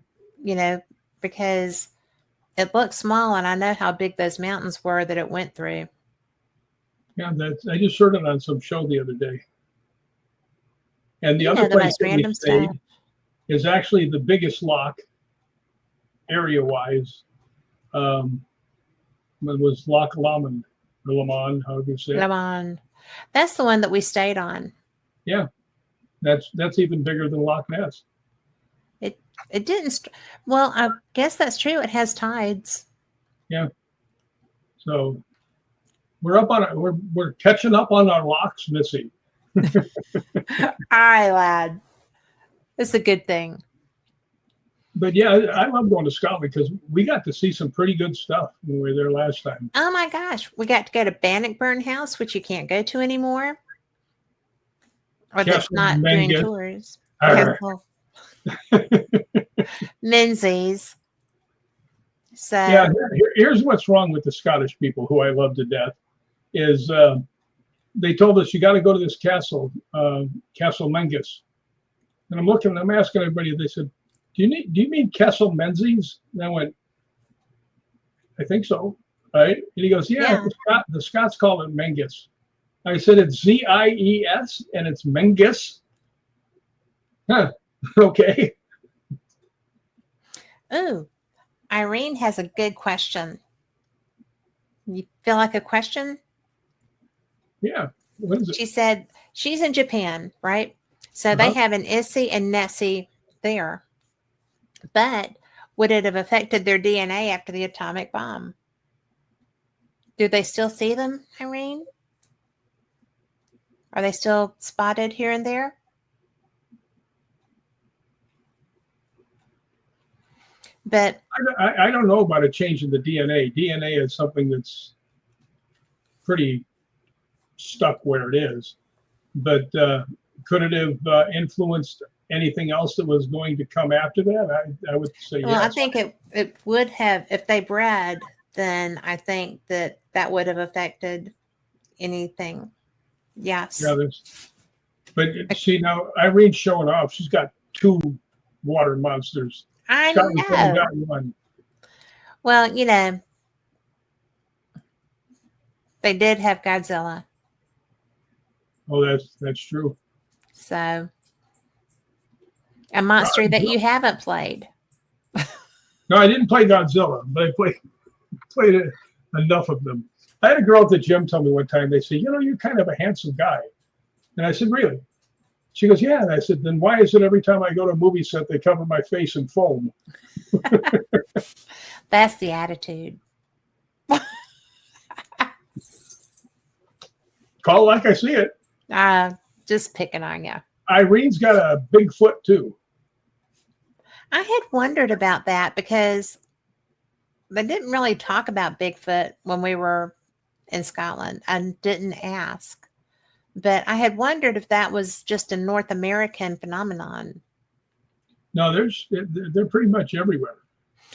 Because it looked small, and I know how big those mountains were that it went through. Yeah, I just heard it on some show the other day. And the other place that we stayed is actually the biggest loch, area-wise. It was Loch Lomond, or Lomond, how do you say it? Lomond. That's the one that we stayed on. Yeah, that's even bigger than Loch Ness. It didn't. Well, I guess that's true. It has tides. Yeah. So we're up on it. We're catching up on our lochs, Missy. All right, lad. It's a good thing. But yeah, I love going to Scotland, because we got to see some pretty good stuff when we were there last time. Oh my gosh, we got to go to Bannockburn House, which you can't go to anymore, or that's not doing tours. Menzies. Yeah, So, here's what's wrong with the Scottish people, who I love to death, is they told us you got to go to this castle, Castle Mengus. And I'm asking everybody. They said, do you mean Castle Menzies? And I went, I think so, right? And he goes, yeah, yeah. the Scots call it Mengus. I said, it's Zies and it's Mengus. Huh. Okay. Ooh, Irene has a good question. You feel like a question? Yeah. What is it? She said she's in Japan, right? So they Uh-huh. have an Issy and Nessie there. But would it have affected their DNA after the atomic bomb? Do they still see them, Irene? Are they still spotted here and there? But I don't know about a change in the DNA. DNA is something that's pretty stuck where it is. But could it have influenced anything else that was going to come after that? I would say well, I yes. think it would have if they bred, then I think that would have affected anything. Yeah, Yes. but see now Irene's showing off. She's got two water monsters. I Scotland's only know. got one. Well, they did have Godzilla. Oh, that's true. So a monster that you haven't played. No, I didn't play Godzilla, but I played enough of them. I had a girl at the gym tell me one time. They said, you're kind of a handsome guy, and I said, really? She goes, yeah. And I said, then why is it every time I go to a movie set they cover my face in foam? That's the attitude. Call it like I see it. Just picking on you. Irene's got a big foot too. I had wondered about that because they didn't really talk about Bigfoot when we were in Scotland. I didn't ask. But I had wondered if that was just a North American phenomenon. No, they're pretty much everywhere.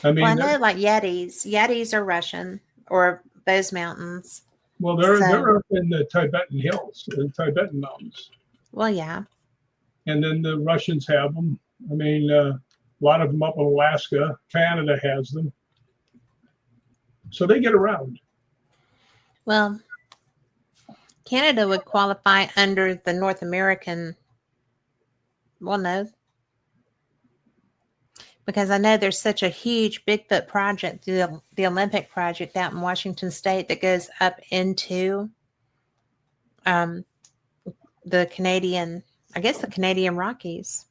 I Well, I mean, know like Yetis. Yetis are Russian or those mountains. well, So, they're up in the Tibetan hills, the Tibetan mountains, well, yeah. and then the Russians have them. I mean, a lot of them up in Alaska. Canada has them, so they get around. Well, Canada would qualify under the North American. Well, no, because I know there's such a huge Bigfoot project, the Olympic project out in Washington State that goes up into um, the Canadian, I guess the Canadian Rockies.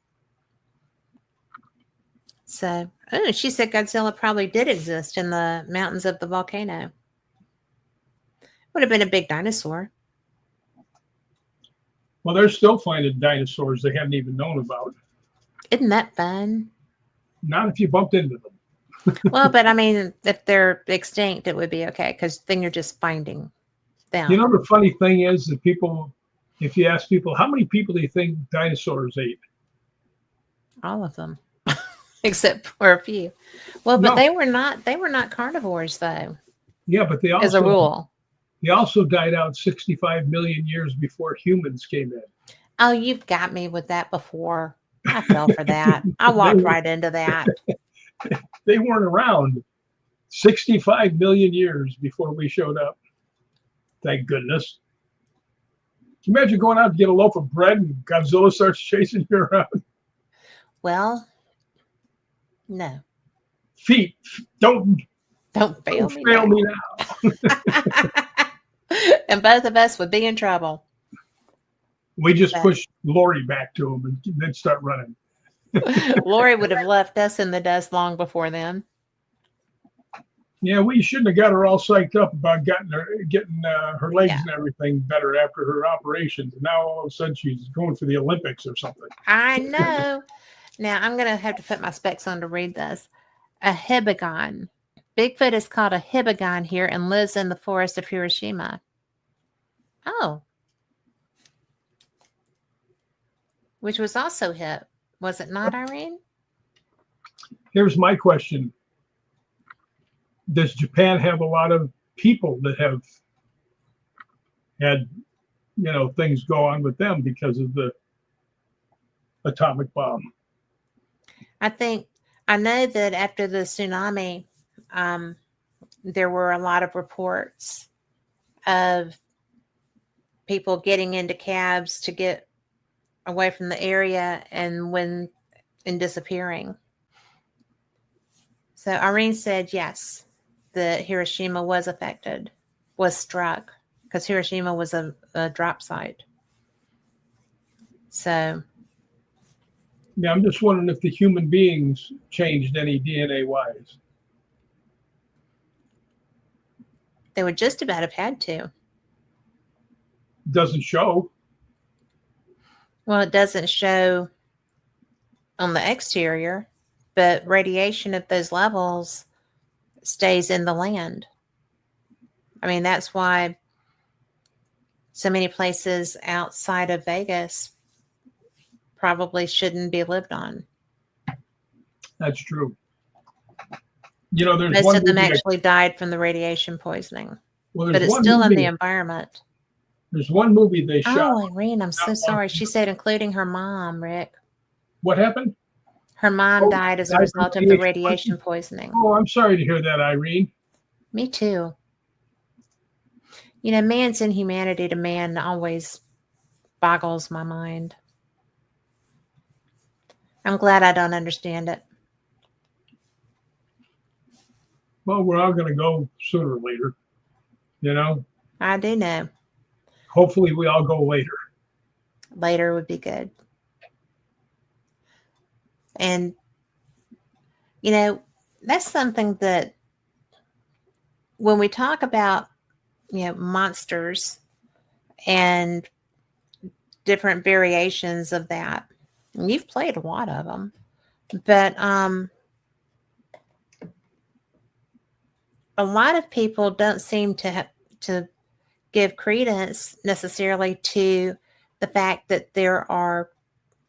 So, she said Godzilla probably did exist in the mountains of the volcano. Would have been a big dinosaur. Well, they're still finding dinosaurs they haven't even known about. Isn't that fun? Not if you bumped into them. Well, but I mean, if they're extinct, it would be okay because then you're just finding them. The funny thing is that people, if you ask people, how many people do you think dinosaurs ate? All of them, except for a few. Well, but No. they were not carnivores though. Yeah, but they As a rule. They also died out 65 million years before humans came in. Oh, you've got me with that before. I fell for that. I walked right into that. They weren't around 65 million years before we showed up. Thank goodness. Can you imagine going out to get a loaf of bread and Godzilla starts chasing you around? Well, no. Feet, don't fail me now. And both of us would be in trouble. We just push Lori back to him and then start running. Lori would have left us in the dust long before then. Yeah, we shouldn't have got her all psyched up about getting her legs and everything better after her operations. Now all of a sudden she's going for the Olympics or something. I know. Now I'm going to have to put my specs on to read this. A hibagon. Bigfoot is called a hibagon here and lives in the forest of Hiroshima. Oh. Which was also hip. Was it not, Irene? Here's my question. does Japan have a lot of people that have had, things go on with them because of the atomic bomb? I know that after the tsunami, there were a lot of reports of people getting into cabs to get away from the area and disappearing. So Irene said yes, that Hiroshima was struck, because Hiroshima was a drop site. So Yeah, I'm just wondering if the human beings changed any DNA wise. they would just about have had to. Doesn't show. Well, it doesn't show on the exterior, but radiation at those levels stays in the land. I mean, that's why so many places outside of Vegas probably shouldn't be lived on. That's true. There's Most one of them movie actually died from the radiation poisoning, well, but it's still in the environment. There's one movie they shot. Oh, Irene, I'm so sorry. She said including her mom, Rick. What happened? Her mom died as a result of the radiation poisoning. Oh, I'm sorry to hear that, Irene. Me too. Man's inhumanity to man always boggles my mind. I'm glad I don't understand it. Well, we're all going to go sooner or later, I do know. Hopefully we all go later. Later would be good. And, that's something that when we talk about, monsters and different variations of that, and you've played a lot of them, but a lot of people don't seem to give credence necessarily to the fact that there are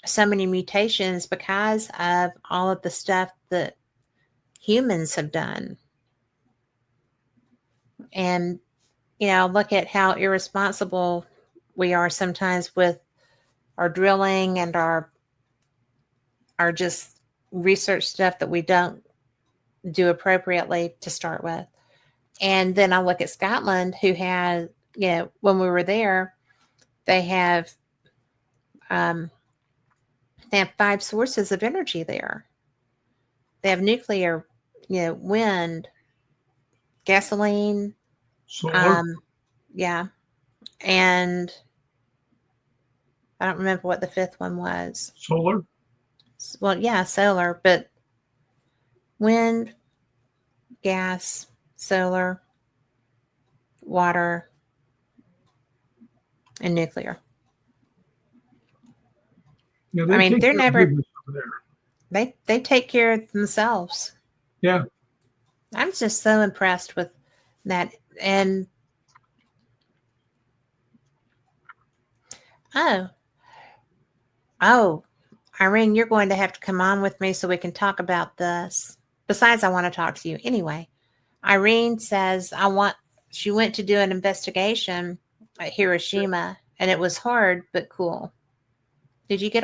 so many mutations because of all of the stuff that humans have done. And, look at how irresponsible we are sometimes with our drilling and our just research stuff that we don't do appropriately to start with. And then I look at Scotland, who had, when we were there, they have 5 sources of energy there. They have nuclear, wind, gasoline, Solar. yeah, and I don't remember what the 5th one was. Solar. Well, yeah, solar, but wind, gas, solar, water, and nuclear. I mean, they're never. They take care of themselves. Yeah. I'm just so impressed with that. And oh, Irene, you're going to have to come on with me so we can talk about this. Besides, I want to talk to you anyway. Irene says she went to do an investigation at Hiroshima, and it was hard but cool. Did you get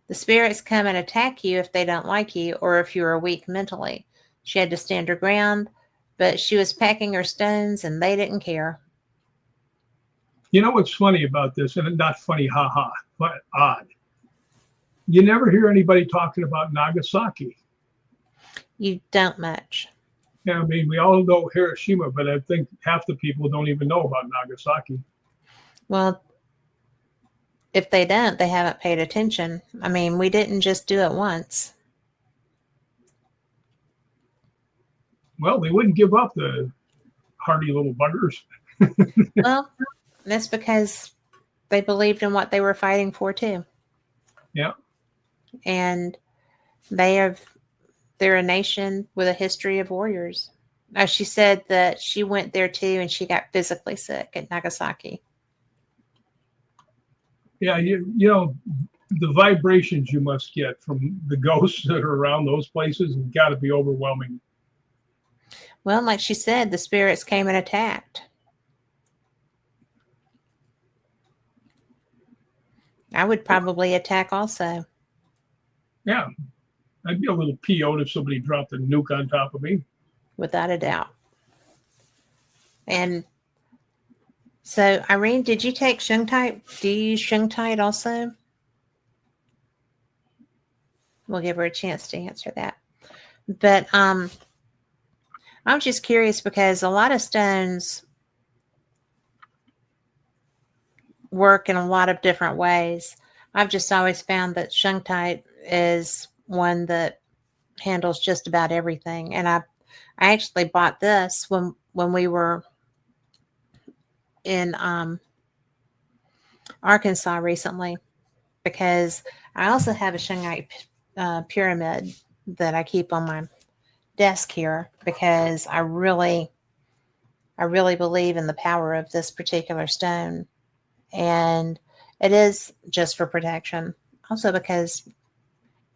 the spirits come and attack you if they don't like you or if you are weak mentally? She had to stand her ground, but she was packing her stones and they didn't care. You know what's funny about this, and not funny, haha, but odd. You never hear anybody talking about Nagasaki. You don't much. Yeah, I mean, we all know Hiroshima, but I think half the people don't even know about Nagasaki. Well, if they don't, they haven't paid attention. I mean, we didn't just do it once. Well, they wouldn't give up, the hardy little buggers. Well, that's because they believed in what they were fighting for too. Yeah. And they're a nation with a history of warriors. She said that she went there too and she got physically sick at Nagasaki. Yeah, you know, the vibrations you must get from the ghosts that are around those places have got to be overwhelming. Well, like she said, the spirits came and attacked. I would probably attack also, Yeah, I'd be a little PO'd if somebody dropped a nuke on top of me. without a doubt. And so, Irene, did you take Shungite? Do you use Shungite also? We'll give her a chance to answer that. But I'm just curious because a lot of stones work in a lot of different ways. I've just always found that Shungite is one that handles just about everything. And I actually bought this when we were in Arkansas recently because I also have a Shungite pyramid that I keep on my desk here because I really believe in the power of this particular stone. And it is just for protection. Also because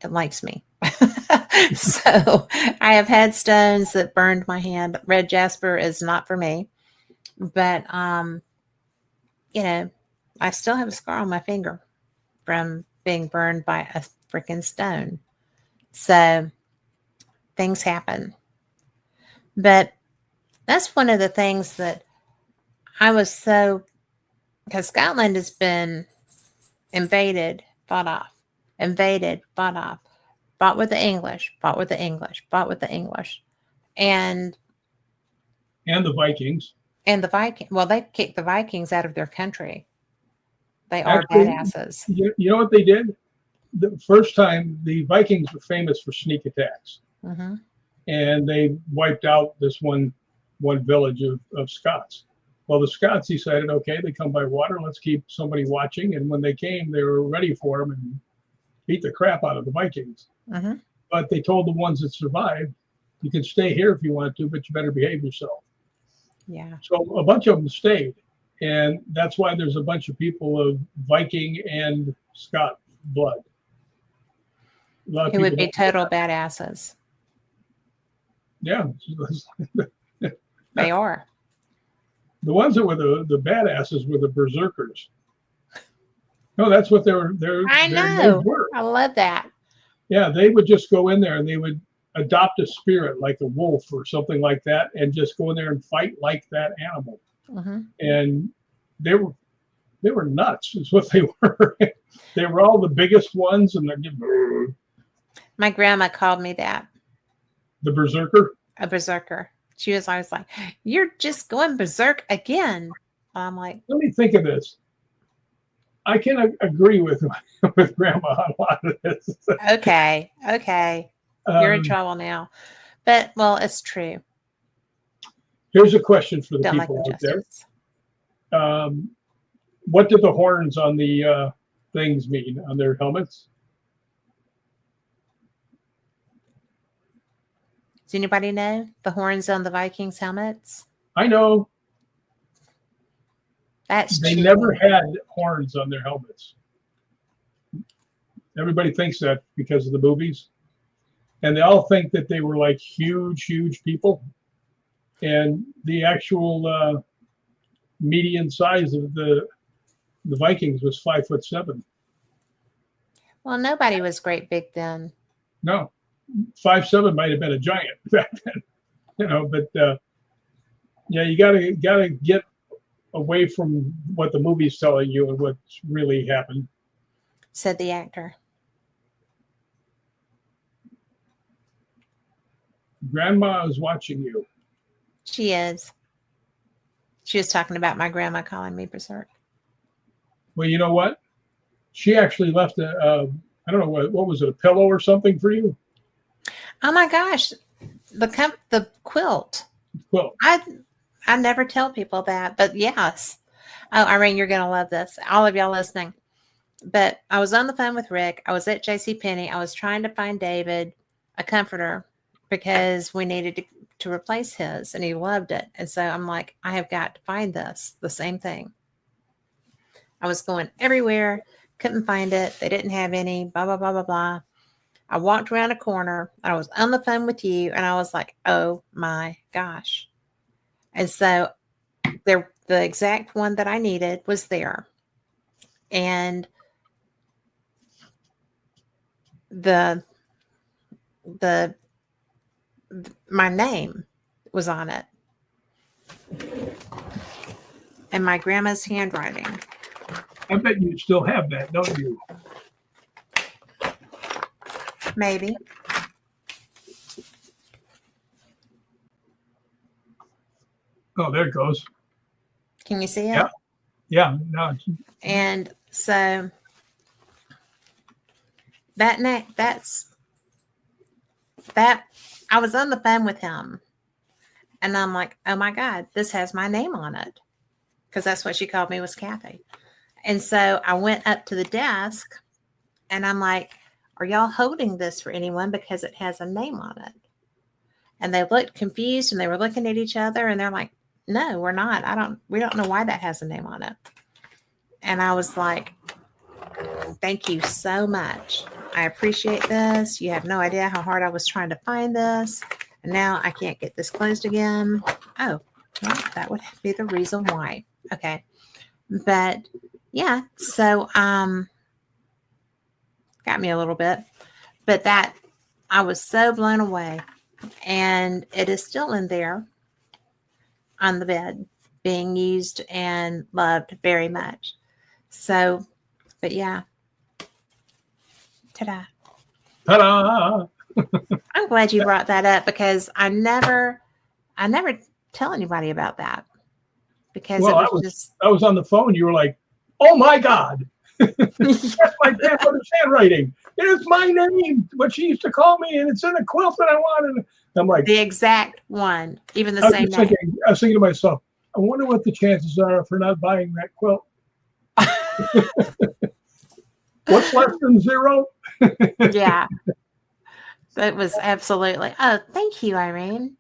it likes me. So I have had stones that burned my hand. Red jasper is not for me. But you know, I still have a scar on my finger from being burned by a freaking stone. So things happen. But that's one of the things that I was so, because Scotland has been invaded, fought off, invaded, fought off, fought with the English, fought with the English, fought with the English. And the Vikings. And the Viking, well, they kicked the Vikings out of their country. They are Actually, badasses. you know what they did? The first time, the Vikings were famous for sneak attacks. Mm-hmm. And they wiped out this one village of Scots. Well, the Scots decided, okay, they come by water, let's keep somebody watching. And when they came, they were ready for them and beat the crap out of the Vikings. Mm-hmm. But they told the ones that survived, you can stay here if you want to, but you better behave yourself. Yeah. So a bunch of them stayed. And that's why there's a bunch of people of Viking and Scot blood. Who would be total badasses. Yeah. They are. The ones that were the badasses were the berserkers. No, that's what their I know. Were. I love that. Yeah, they would just go in there and they would adopt a spirit like a wolf or something like that and just go in there and fight like that animal. Mm-hmm. And they were nuts is what they were. They were all the biggest ones and they're my grandma called me that. The berserker? A berserker. She was always like, "You're just going berserk again." I'm like, let me think of this. I can agree with Grandma on a lot of this. Okay. You're in trouble now. But, well, it's true. Here's a question for the people out there. What do the horns on the things mean, on their helmets? Does anybody know the horns on the Vikings helmets? I know. That's they cheating. Never had horns on their helmets. Everybody thinks that because of the movies. And they all think that they were like huge people. And the actual median size of the Vikings was 5'7". Well, nobody was great big then. No, 5'7" might have been a giant back then, you know. But yeah, you gotta get away from what the movie's telling you and what's really happened. Said the actor. Grandma is watching you. She is. She was talking about my grandma calling me berserk. Well, you know what? She actually left I don't know, what was it, a pillow or something for you? Oh my gosh, the quilt. Quilt. I never tell people that, but yes. Oh, Irene, you're gonna love this. All of y'all listening. But I was on the phone with Rick. I was at JCPenney. I was trying to find David a comforter because we needed to replace his, and he loved it. And so I'm like, I have got to find this. The same thing. I was going everywhere, couldn't find it. They didn't have any. Blah blah blah blah blah. I walked around a corner. I was on the phone with you, and I was like, oh my gosh. And so the exact one that I needed was there. And the my name was on it. And my grandma's handwriting. I bet you still have that, don't you? Maybe. Oh, there it goes. Can you see it? Yeah. Yeah. No. And so that's that I was on the phone with him, and I'm like, oh my God, this has my name on it. Because that's what she called me, was Kathy. And so I went up to the desk, and I'm like, are y'all holding this for anyone? Because it has a name on it. And they looked confused, and they were looking at each other, and they're like, no, we're not. We don't know why that has a name on it. And I was like, thank you so much. I appreciate this. You have no idea how hard I was trying to find this. And now I can't get this closed again. Oh, well, that would be the reason why. Okay. But yeah, so got me a little bit. But that, I was so blown away. And it is still in there on the bed, being used and loved very much. So, but yeah. Ta-da. Ta-da! I'm glad you brought that up, because I never tell anybody about that, because Well, I was on the phone. You were like, oh my God. That's my grandmother's handwriting. It's my name, what she used to call me, and it's in a quilt that I wanted. I'm like, the exact one, even the same name. I was thinking to myself, I wonder what the chances are of her not buying that quilt. What's less than 0? Yeah. That was absolutely. Oh, thank you, Irene.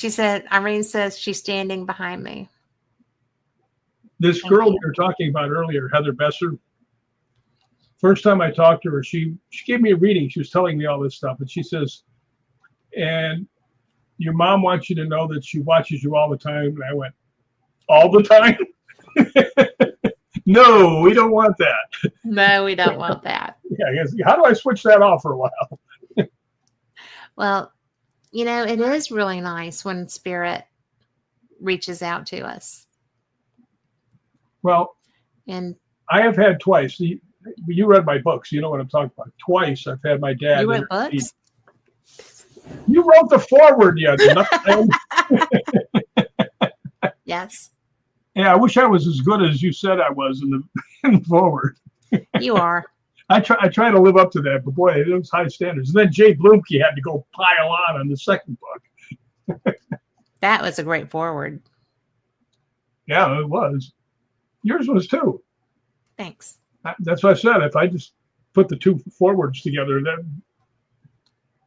Irene says she's standing behind me. This girl we were talking about earlier, Heather Besser, first time I talked to her, she gave me a reading. She was telling me all this stuff. And she says, and your mom wants you to know that she watches you all the time. And I went, all the time? No, we don't want that. No, we don't want that. Yeah, I guess, how do I switch that off for a while? Well, it is really nice when spirit reaches out to us. Well, and I have had twice. You read my books. You know what I'm talking about. Twice I've had my dad. You wrote books? You wrote the foreword, yeah. Yes. Yeah, I wish I was as good as you said I was in the foreword. You are. I try to live up to that, but boy, it was high standards. And then Jay Blumke had to go pile on the second book. That was a great foreword. Yeah, it was. Yours was too. Thanks. That's what I said. If I just put the two forewords together, then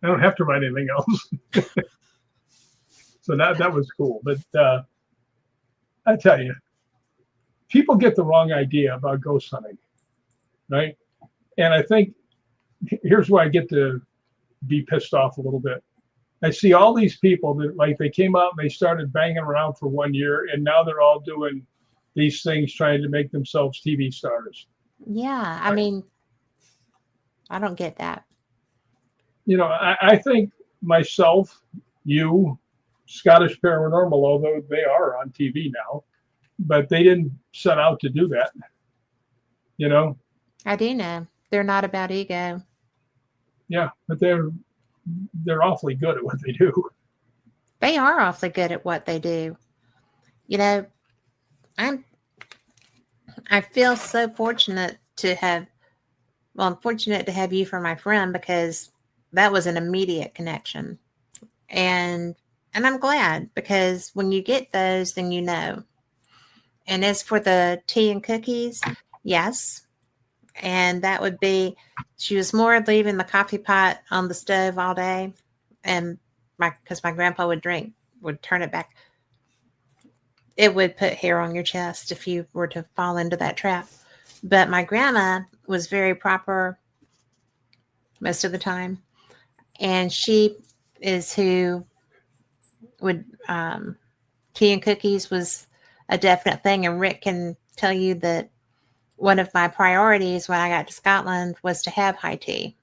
I don't have to write anything else. So that was cool. But I tell you, people get the wrong idea about ghost hunting, right? And I think here's where I get to be pissed off a little bit. I see all these people that they came out and they started banging around for 1 year, and now they're all doing these things trying to make themselves TV stars. Yeah, I mean, I don't get that. I think myself, you, Scottish Paranormal, although they are on TV now, but they didn't set out to do that. I do know. They're not about ego. Yeah, but they're awfully good at what they do. They are awfully good at what they do. I feel so fortunate to have, I'm fortunate to have you for my friend, because that was an immediate connection. And I'm glad, because when you get those, then you know. And as for the tea and cookies, yes. And that would be, she was more leaving the coffee pot on the stove all day. And because my grandpa would turn it back. It would put hair on your chest if you were to fall into that trap. But my grandma was very proper most of the time. And she is who would, tea and cookies was a definite thing. And Rick can tell you that one of my priorities when I got to Scotland was to have high tea.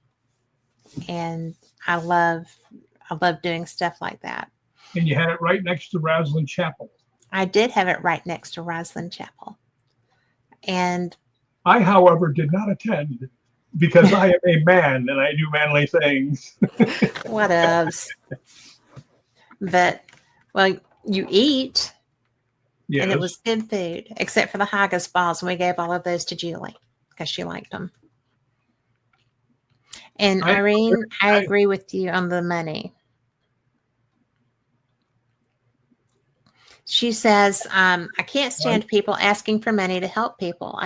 And I love doing stuff like that. And you had it right next to Roslyn Chapel. I did have it right next to Roslyn Chapel. And I, however, did not attend because I am a man and I do manly things. Whatevs. But, well, you eat, Yes. and it was good food, except for the haggis balls, and we gave all of those to Julie because she liked them. And Irene, I agree with you on the money. She says, I can't stand people asking for money to help people.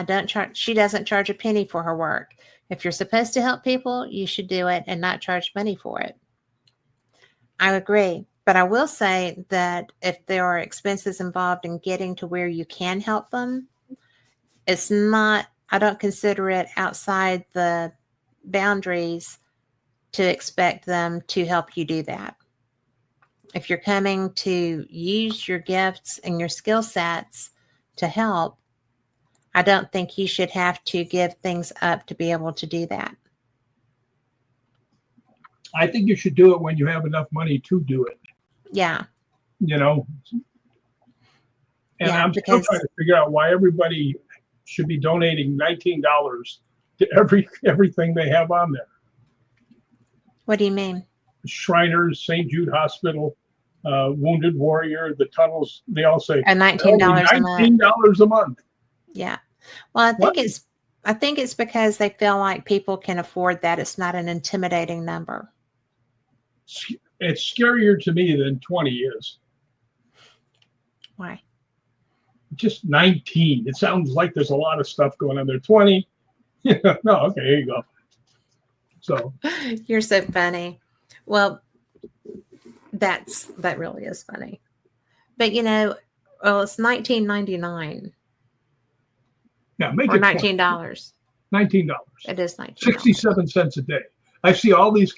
She doesn't charge a penny for her work. If you're supposed to help people, you should do it and not charge money for it. I agree. But I will say that if there are expenses involved in getting to where you can help them, I don't consider it outside the boundaries to expect them to help you do that. If you're coming to use your gifts and your skill sets to help, I don't think you should have to give things up to be able to do that. I think you should do it when you have enough money to do it. Yeah. And I'm still trying to figure out why everybody should be donating $19 to everything they have on there. What do you mean? Shriners, St. Jude Hospital, Wounded Warrior, the tunnels, they all say $19 $19 a month. Yeah. Well, I think it's because they feel like people can afford that. It's not an intimidating number. It's scarier to me than 20 is. Why? Just 19. It sounds like there's a lot of stuff going on there. 20. No, okay, here you go. So you're so funny. Well, that really is funny. But it's $19.99. Yeah, make or it $19. $19. It is $19. 67 cents a day. I see all these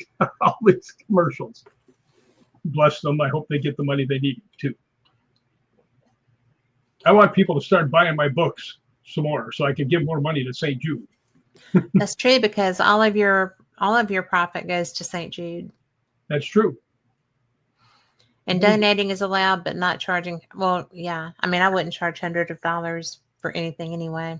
commercials. Bless them. I hope they get the money they need too. I want people to start buying my books some more so I can give more money to St. Jude. That's true, because all of your profit goes to St. Jude. That's true. And donating is allowed, but not charging. Well, yeah. I mean, I wouldn't charge hundreds of dollars for anything anyway.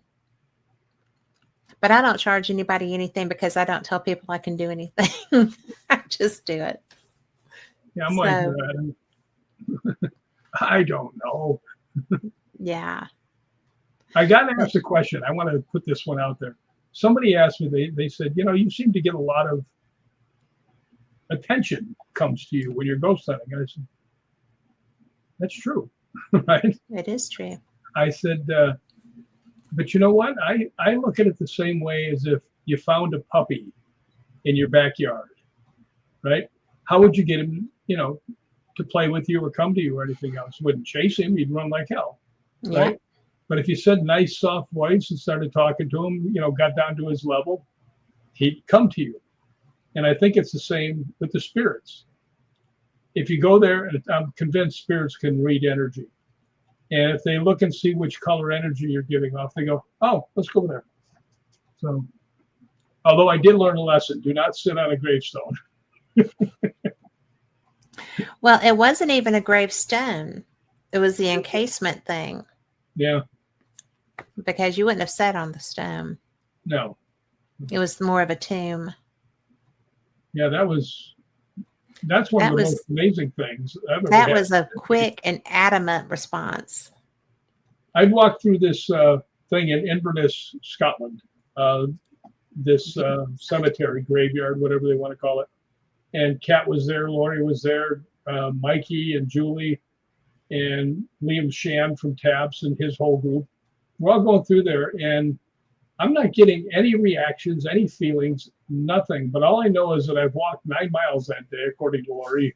But I don't charge anybody anything because I don't tell people I can do anything. I just do it. Yeah, I'm like, I don't know. Yeah. I got to ask a question. I want to put this one out there. Somebody asked me, they said, you seem to get a lot of attention comes to you when you're ghost hunting. And I said, that's true, right? It is true. I said, but you know what? I look at it the same way as if you found a puppy in your backyard, right? How would you get him, to play with you or come to you or anything else? You wouldn't chase him. You'd run like hell, right? Yeah. But if you said nice, soft voice and started talking to him, got down to his level, he'd come to you. And I think it's the same with the spirits. If you go there, I'm convinced spirits can read energy. And if they look and see which color energy you're giving off, they go, oh, let's go there. So, although I did learn a lesson, do not sit on a gravestone. Well, it wasn't even a gravestone. It was the encasement thing. Yeah. Because you wouldn't have sat on the stone. No. It was more of a tomb. Yeah, that's one of the most amazing things I've ever That had. was a quick and adamant response. I'd walked through this thing in Inverness, Scotland, this cemetery, graveyard, whatever they want to call it. And Kat was there, Lori was there, Mikey and Julie and Liam Shan from TAPS and his whole group. We're all going through there, and I'm not getting any reactions, any feelings, nothing. But all I know is that I've walked 9 miles that day, according to Lori,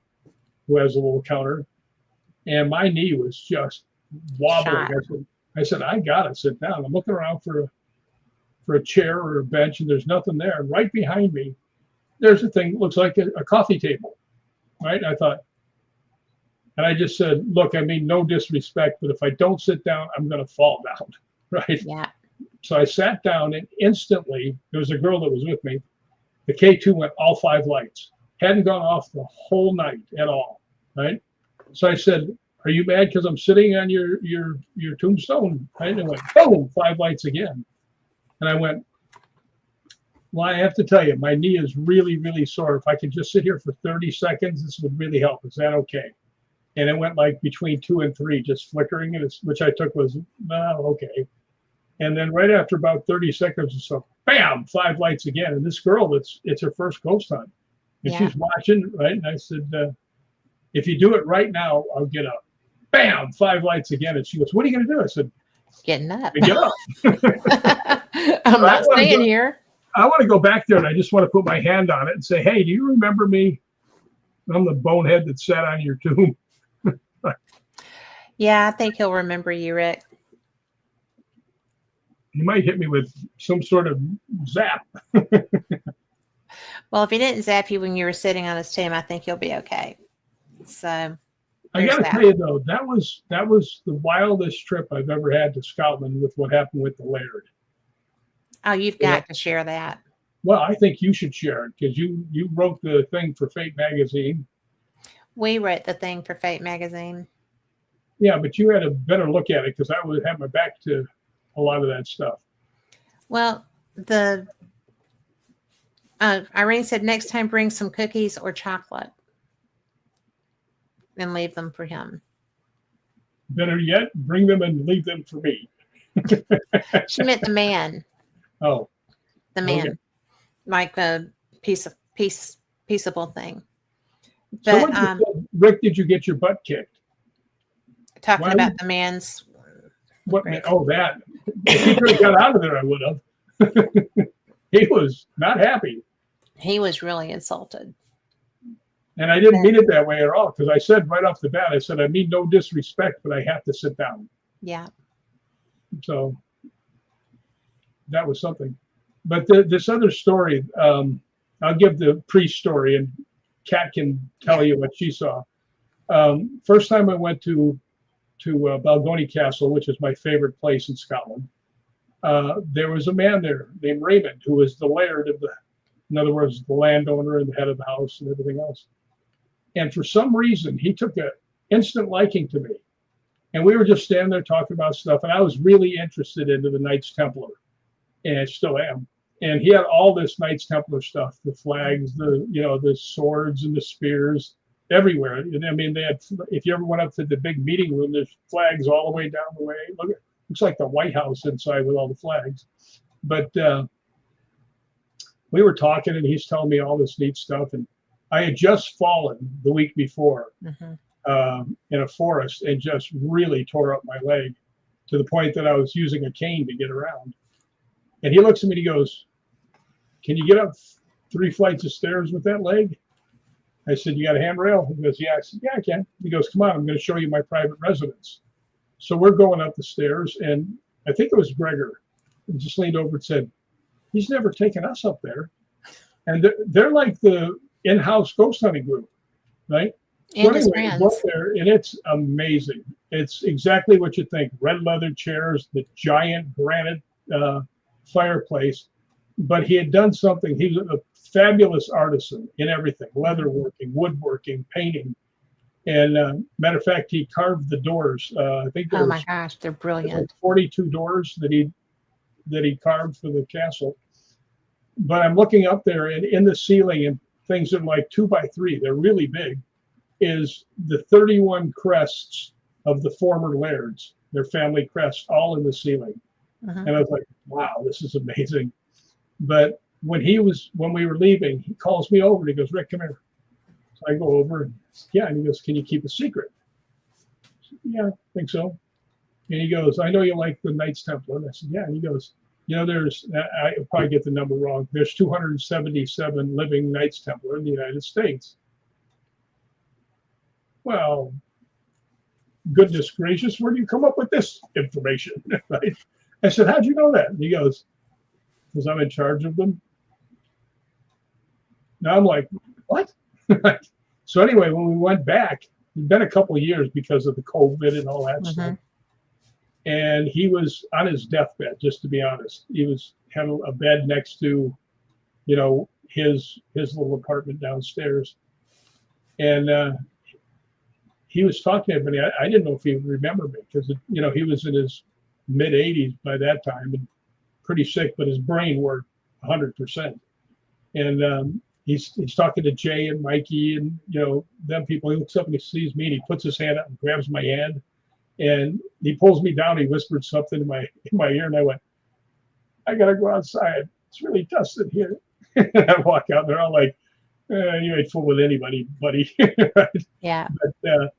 who has a little counter. And my knee was just wobbling. I said, I got to sit down. I'm looking around for for a chair or a bench, and there's nothing there. And right behind me, there's a thing that looks like a coffee table, right? I thought, and I just said, look, I mean, no disrespect, but if I don't sit down, I'm going to fall down, right? Yeah. So I sat down, and instantly, there was a girl that was with me. The K2 went all 5 lights. Hadn't gone off the whole night at all, right? So I said, are you mad because I'm sitting on your tombstone? Right? And it went, boom, 5 lights again. And I went, well, I have to tell you, my knee is really, really sore. If I could just sit here for 30 seconds, this would really help. Is that okay? And it went like between 2 and 3, just flickering, and which I took was, okay. And then right after about 30 seconds or so, bam, 5 lights again. And this girl, it's her first ghost hunt. And she's watching, right? And I said, if you do it right now, I'll get up. Bam, 5 lights again. And she goes, what are you going to do? I said, getting up. Get up. I'm not staying here. I want to go back there, and I just want to put my hand on it and say, hey, do you remember me? I'm the bonehead that sat on your tomb. Yeah, I think he'll remember you, Rick. He might hit me with some sort of zap. Well, if he didn't zap you when you were sitting on his tomb, I think you'll be okay. So I got to tell you, though, that was the wildest trip I've ever had to Scotland with what happened with the Laird. Oh, you've got to share that. Well, I think you should share it because you wrote the thing for Fate magazine. We wrote the thing for Fate magazine. Yeah, but you had a better look at it because I would have my back to a lot of that stuff. Well, Irene said next time bring some cookies or chocolate and leave them for him. Better yet, bring them and leave them for me. She meant the man. Oh, the man, okay. Like a peaceable thing. But so Rick, did you get your butt kicked? Talking about the man's. What? Oh, that. If he could have got out of there, I would have. He was not happy. He was really insulted. And I didn't mean it that way at all, because I said right off the bat, I said, I mean no disrespect, but I have to sit down. Yeah. So that was something. But this other story, I'll give the priest story, and Kat can tell you what she saw. First time I went to Balgony Castle, which is my favorite place in Scotland. There was a man there named Raymond, who was the laird of in other words, the landowner and the head of the house and everything else. And for some reason, he took an instant liking to me. And we were just standing there talking about stuff. And I was really interested into the Knights Templar, and I still am. And he had all this Knights Templar stuff, the flags, the swords and the spears everywhere. And I mean, they had, if you ever went up to the big meeting room, there's flags all the way down the way. Looks like the White House inside with all the flags. But we were talking, and he's telling me all this neat stuff. And I had just fallen the week before in a forest and just really tore up my leg to the point that I was using a cane to get around. And he looks at me and he goes, can you get up 3 flights of stairs with that leg? I said, you got a handrail? He goes, yeah. I said, yeah, I can. He goes, come on, I'm going to show you my private residence. So we're going up the stairs, and I think it was Gregor, and just leaned over and said, he's never taken us up there. And they're like the in-house ghost hunting group, right? And so anyway, go up there, and it's amazing. It's exactly what you think. Red leather chairs, the giant granite fireplace. But he had done something. He was a fabulous artisan in everything: leatherworking, woodworking, painting. And matter of fact, he carved the doors. I think there my gosh, they're brilliant. Like 42 doors that he carved for the castle. But I'm looking up there, and in the ceiling, and things are like 2 by 3. They're really big. Is the 31 crests of the former lairds, their family crests, all in the ceiling. And I was like, wow, this is amazing. But when we were leaving, he calls me over and he goes, Rick, come here. So I go over and and he goes, can you keep a secret? I said, yeah, I think so. And he goes, I know you like the Knights Templar. And I said, yeah. And he goes, there's, I'll probably get the number wrong. There's 277 living Knights Templar in the United States. Well, goodness gracious, where do you come up with this information? Right? I said, how'd you know that? And he goes, because I'm in charge of them. Now I'm like, what? So anyway, when we went back, it'd been a couple of years because of the COVID and all that stuff. And he was on his deathbed, just to be honest. He was having a bed next to, his little apartment downstairs. And he was talking to me. I didn't know if he would remember me because, he was in his mid 80s by that time and pretty sick, but his brain worked 100%. And he's talking to Jay and Mikey and, them people. He looks up and he sees me and he puts his hand up and grabs my hand. And he pulls me down. He whispered something in my ear, and I went, "I gotta go outside. It's really dusty here." And I walk out. They're all like, "You ain't fooling anybody, buddy." Right? Yeah. But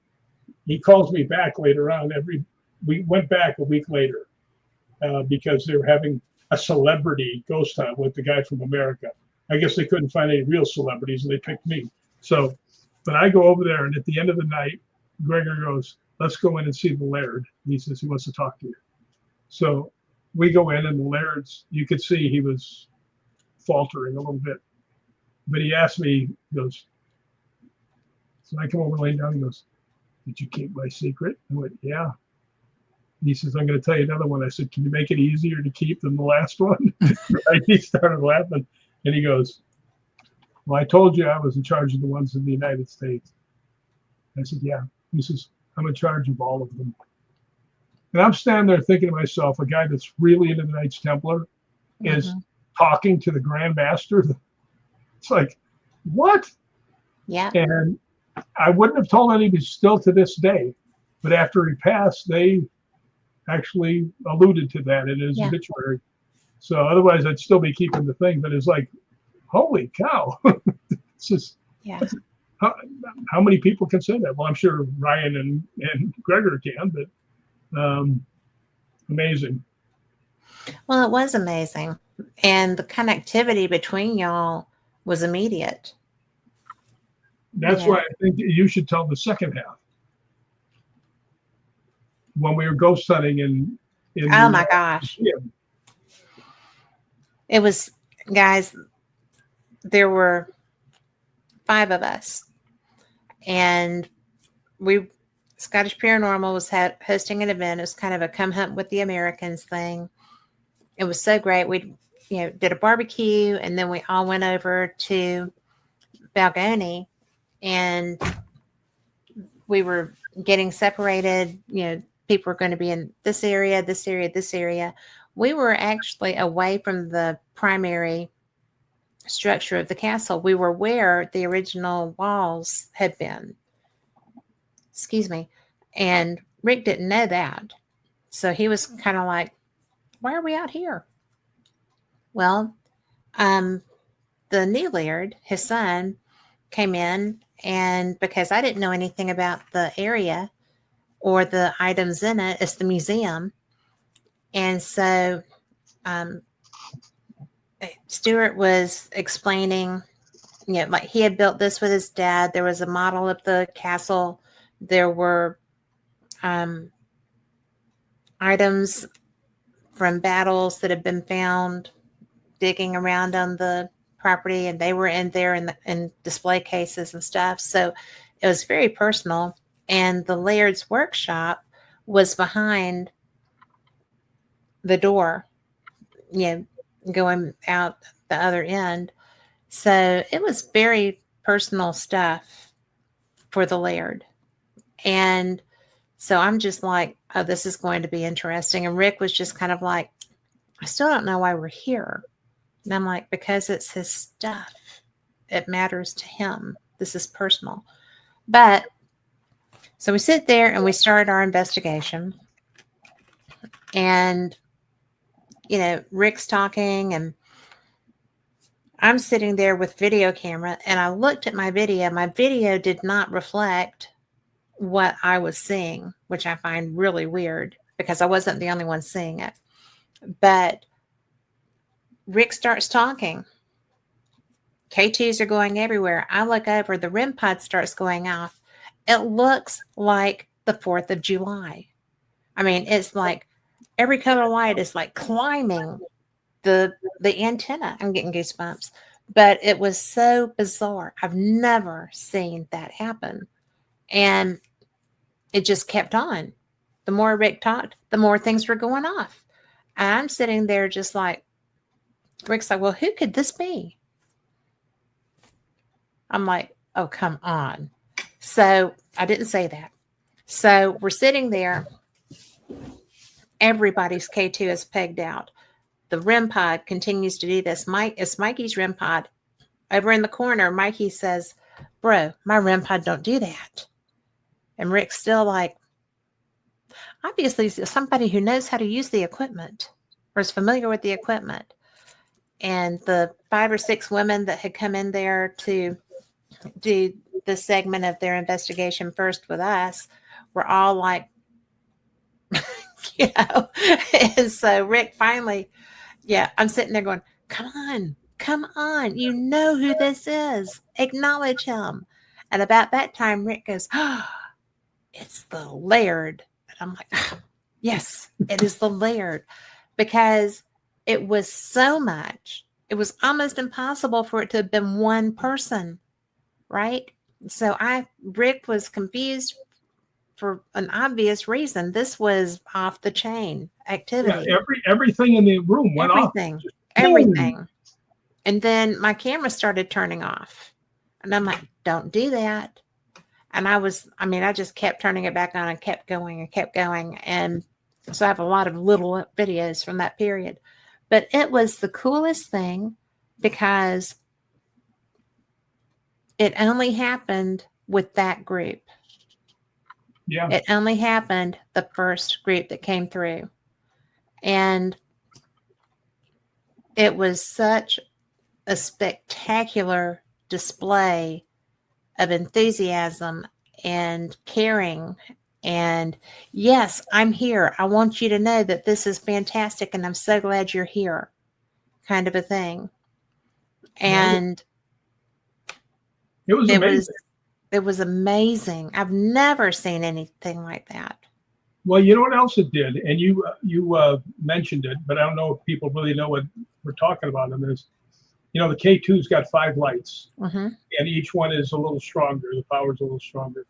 he calls me back later on. We went back a week later because they were having a celebrity ghost hunt with the guy from America. I guess they couldn't find any real celebrities, and they picked me. So, but I go over there, and at the end of the night, Gregor goes, "Let's go in and see the Laird." He says he wants to talk to you. So we go in, and the Laird's, you could see he was faltering a little bit. But he asked me, he goes, so I come over laying down, he goes, "Did you keep my secret?" I went, "Yeah." He says, "I'm going to tell you another one." I said, "Can you make it easier to keep than the last one?" Right? He started laughing, and he goes, "Well, I told you I was in charge of the ones in the United States." I said, "Yeah." He says, "I'm in charge of all of them." And I'm standing there thinking to myself, a guy that's really into the Knights Templar is talking to the Grand Master. It's like, what? Yeah. And I wouldn't have told anybody still to this day. But after he passed, they actually alluded to that in his obituary. So otherwise, I'd still be keeping the thing. But it's like, holy cow. It's just, how many people can say that? Well, I'm sure Ryan and Gregor can, but amazing. Well, it was amazing. And the connectivity between y'all was immediate. That's why I think you should tell the second half. When we were ghost hunting in oh my gosh. It was, guys, there were 5 of us. And Scottish Paranormal was hosting an event. It was kind of a come hunt with the Americans thing. It was so great. We, did a barbecue, and then we all went over to Balgony, and we were getting separated. People were going to be in this area, this area, this area. We were actually away from the primary structure of the castle. We were where the original walls had been. Excuse me. And Rick didn't know that. So he was kind of like, why are we out here? Well, the new Laird, his son, came in, and because I didn't know anything about the area or the items in it, it's the museum. And so Stuart was explaining, like he had built this with his dad. There was a model of the castle. There were items from battles that had been found digging around on the property, and they were in there in display cases and stuff. So it was very personal. And the Laird's workshop was behind the door, going out the other end. So it was very personal stuff for the Laird. And so I'm just like, oh, this is going to be interesting. And Rick was just kind of like, I still don't know why we're here. And I'm like, because it's his stuff. It matters to him. This is personal. But so we sit there and we start our investigation. And, Rick's talking, and I'm sitting there with video camera, and I looked at my video. My video did not reflect what I was seeing, which I find really weird because I wasn't the only one seeing it. But Rick starts talking. K2s are going everywhere. I look over, the REM pod starts going off. It looks like the 4th of July. I mean, it's like every color light is like climbing the antenna. I'm getting goosebumps. But it was so bizarre. I've never seen that happen. And it just kept on. The more Rick talked, the more things were going off. And I'm sitting there just like, Rick's like, well, who could this be? I'm like, oh, come on. So I didn't say that. So we're sitting there. Everybody's K2 is pegged out. The REM pod continues to do this. It's Mikey's REM pod. Over in the corner, Mikey says, bro, my REM pod don't do that. And Rick's still like, obviously somebody who knows how to use the equipment or is familiar with the equipment. And the 5 or 6 women that had come in there to do the segment of their investigation first with us were all like, and so Rick finally, I'm sitting there going, come on, you know who this is, acknowledge him. And about that time Rick goes, oh, it's the Laird. And I'm like, oh, yes, it is the Laird, because it was so much, it was almost impossible for it to have been one person, right? So Rick was confused for an obvious reason. This was off the chain activity. Yeah, everything in the room went off. Everything. And then my camera started turning off. And I'm like, don't do that. And I just kept turning it back on and kept going. And so I have a lot of little videos from that period. But it was the coolest thing because it only happened with that group. Yeah. It only happened the first group that came through. And it was such a spectacular display of enthusiasm and caring. And yes, I'm here. I want you to know that this is fantastic and I'm so glad you're here, kind of a thing. And it was amazing. It was amazing. I've never seen anything like that. Well, you know what else it did? And you mentioned it, but I don't know if people really know what we're talking about. And there's, the K2's got 5 lights, and each one is a little stronger. The power's a little stronger.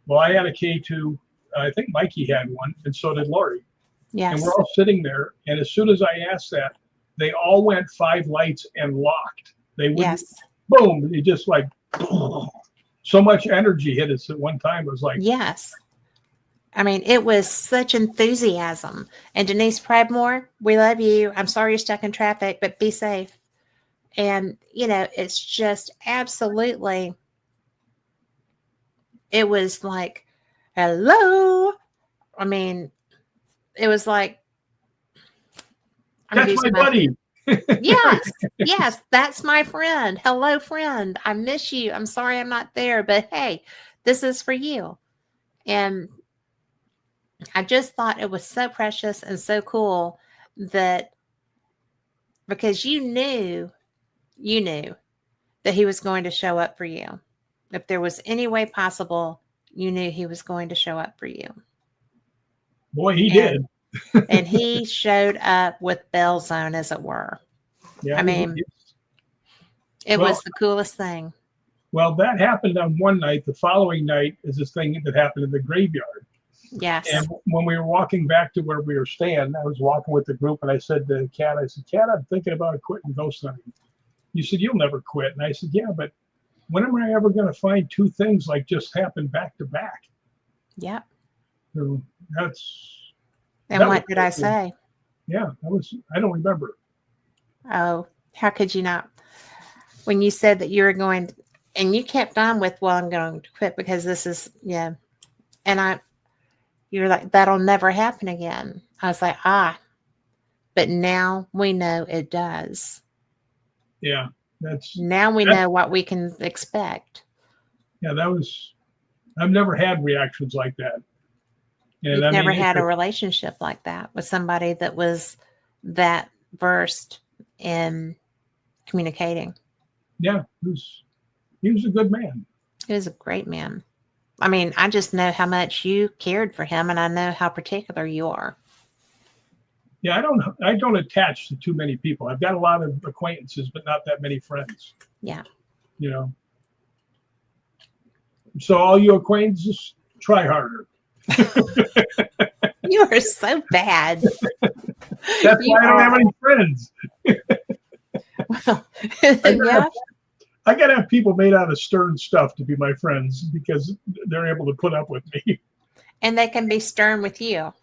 Well, I had a K2. I think Mikey had one, and so did Lori. Yes. And we're all sitting there. And as soon as I asked that, they all went 5 lights and locked. They wouldn't, boom, it just like, so much energy hit us at one time. It was like, yes. I mean, it was such enthusiasm. And Denise Pridemore, we love you. I'm sorry you're stuck in traffic, but be safe. And, it's just absolutely, it was like, hello. I mean, it was like, that's my buddy. Yes, that's my friend. Hello, friend. I miss you. I'm sorry I'm not there, but hey, this is for you. And I just thought it was so precious and so cool that because you knew that he was going to show up for you. If there was any way possible, you knew he was going to show up for you. Boy, he did. And he showed up with bells on, as it were. Yeah, I mean, it was the coolest thing. Well, that happened on one night. The following night is this thing that happened in the graveyard. Yes. And when we were walking back to where we were staying, I was walking with the group, and I said to Kat, Kat, I'm thinking about quitting ghost hunting. You said, you'll never quit. And I said, yeah, but when am I ever going to find 2 things like just happened back to back? Yep. So and what did I say? Yeah, I don't remember. Oh, how could you not? When you said that you were going, and you kept on with, well, I'm going to quit because this is, and you're like, that'll never happen again. I was like, but now we know it does. Yeah, now we know what we can expect. Yeah, I've never had reactions like that. And You've never had a relationship like that with somebody that was that versed in communicating. Yeah, he was a good man. He was a great man. I mean, I just know how much you cared for him, and I know how particular you are. Yeah, I don't attach to too many people. I've got a lot of acquaintances, but not that many friends. Yeah. You know. So all you acquaintances, try harder. You are so bad. That's You why I don't have are. any friends. Well, I yeah. gotta have people made out of stern stuff to be my friends because they're able to put up with me. And they can be stern with you.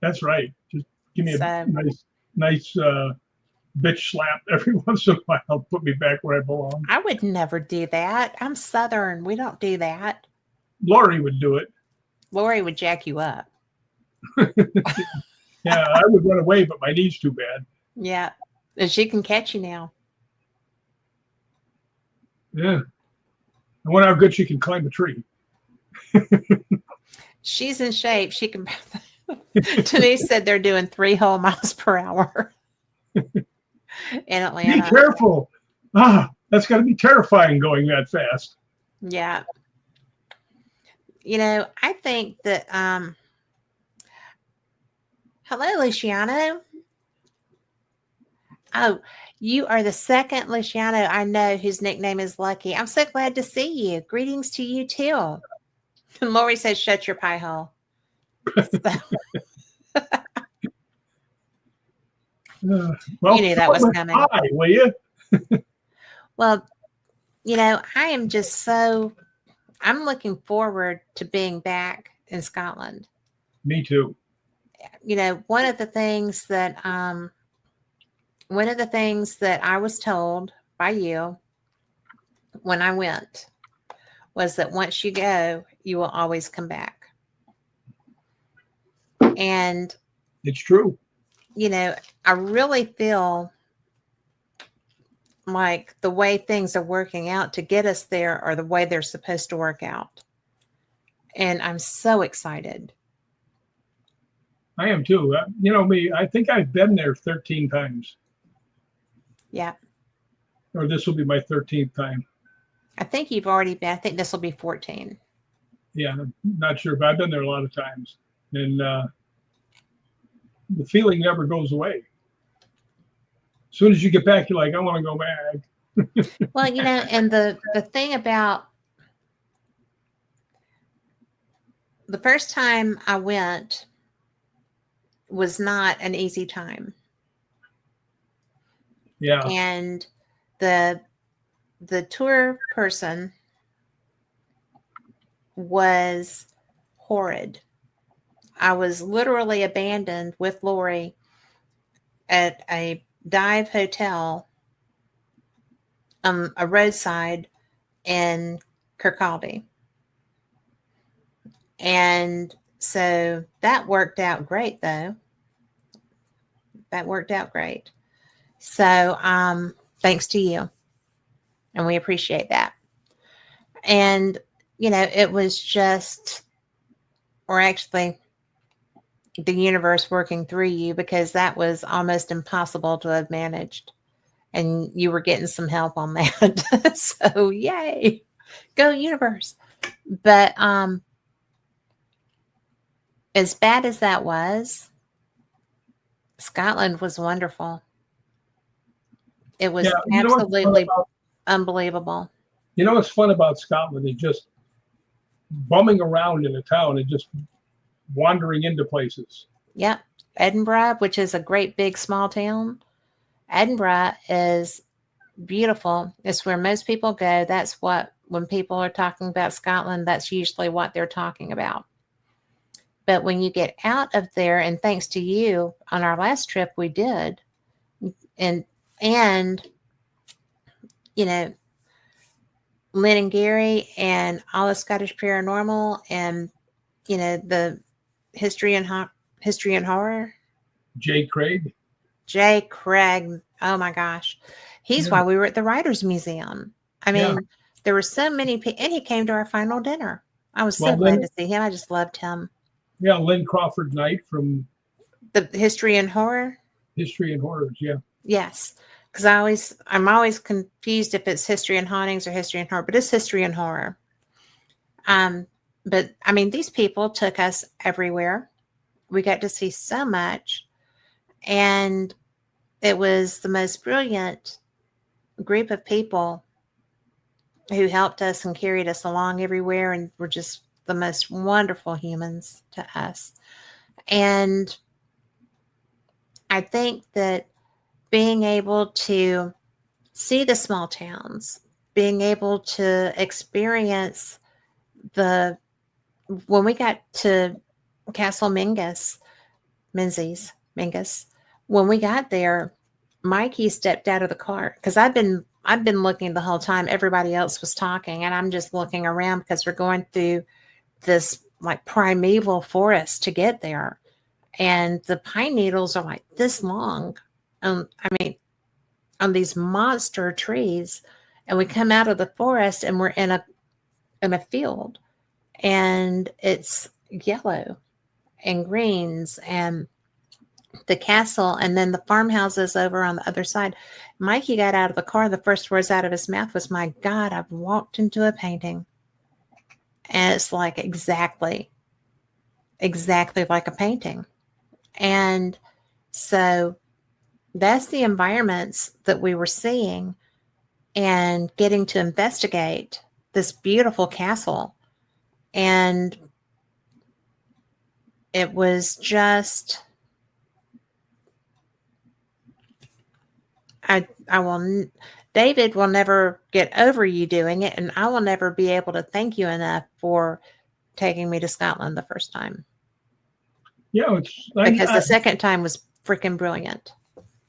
That's right. Just give me a So nice bitch slap every once in a while. Put me back where I belong. I would never do that. I'm Southern. We don't do that. Lori would do it. Lori would jack you up. Yeah, I would run away, but my knee's too bad. Yeah. And she can catch you now. Yeah. I wonder how good she can climb a tree. She's in shape. She can. Denise said they're doing 3 whole miles per hour in Atlanta. Be careful. That's got to be terrifying going that fast. Yeah. I think that hello, Luciano. Oh, you are the second Luciano I know whose nickname is Lucky. I'm so glad to see you. Greetings to you too. And Lori says, shut your pie hole. Well, You knew that was coming. Pie, will you? Well, I am just I'm looking forward to being back in Scotland. Me too. One of the things that I was told by you when I went was that once you go, you will always come back. And it's true. I really feel like the way things are working out to get us there are the way they're supposed to work out. And I'm so excited. I am too. Me, I think I've been there 13 times. Yeah. Or this will be my 13th time. I think you've already been. I think this will be 14. Yeah, I'm not sure, but I've been there a lot of times. And the feeling never goes away. As soon as you get back, you're like, I want to go back. Well, and the thing about the first time I went was not an easy time. Yeah. And the tour person was horrid. I was literally abandoned with Lori at a dive hotel, a roadside in Kirkcaldy. And so that worked out great, though. That worked out great. So thanks to you. And we appreciate that. And, it was just, or actually the universe working through you, because that was almost impossible to have managed. And you were getting some help on that. So yay, go universe. But as bad as that was, Scotland was wonderful. It was absolutely unbelievable. What's fun about Scotland is just bumming around in a town and just wandering into places. Yep. Edinburgh, which is a great big small town. Edinburgh is beautiful. It's where most people go. That's when people are talking about Scotland, that's usually what they're talking about. But when you get out of there, and thanks to you on our last trip we did, and Lynn and Gary and all the Scottish Paranormal and the history and horror. Jay Craig. Oh my gosh. He's why we were at the Writers Museum. I mean, there were so many people, and he came to our final dinner. I was so glad to see him. I just loved him. Yeah, Lynn Crawford Knight from the History and Horror. History and Horrors, yeah. Yes, because I'm always confused if it's History and Hauntings or History and Horror, but it's History and Horror. But I mean, these people took us everywhere. We got to see so much, And it was the most brilliant group of people who helped us and carried us along everywhere and were just the most wonderful humans to us. And I think that being able to see the small towns, being able to experience when we got to Castle Menzies, when we got there, Mikey stepped out of the car because I've been looking the whole time. Everybody else was talking, and I'm just looking around because we're going through this like primeval forest to get there, and the pine needles are like this long. I mean, on these monster trees, and we come out of the forest, and we're in a field, and it's yellow and greens and the castle, and then the farmhouses over on the other side. Mikey got out of the car. The first words out of his mouth was, "My God, I've walked into a painting." And it's like exactly like a painting. And so that's the environments that we were seeing and getting to investigate this beautiful castle. And it was just, David will never get over you doing it, and I will never be able to thank you enough for taking me to Scotland the first time. Yeah, because the second time was freaking brilliant.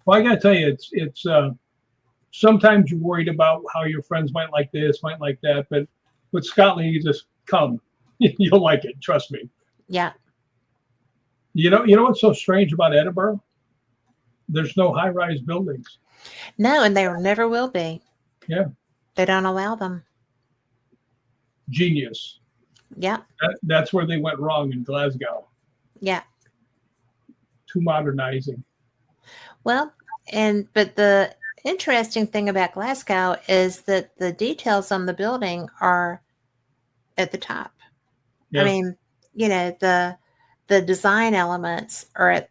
Well, I got to tell you, it's sometimes you're worried about how your friends might like this, might like that, but with Scotland, you just come. You'll like it, trust me. Yeah. You know what's so strange about Edinburgh? There's no high-rise buildings. No, and there never will be. Yeah. They don't allow them. Genius. Yeah. That's where they went wrong in Glasgow. Yeah. Too modernizing. Well, but the interesting thing about Glasgow is that the details on the building are at the top. Yeah. I mean, the design elements are at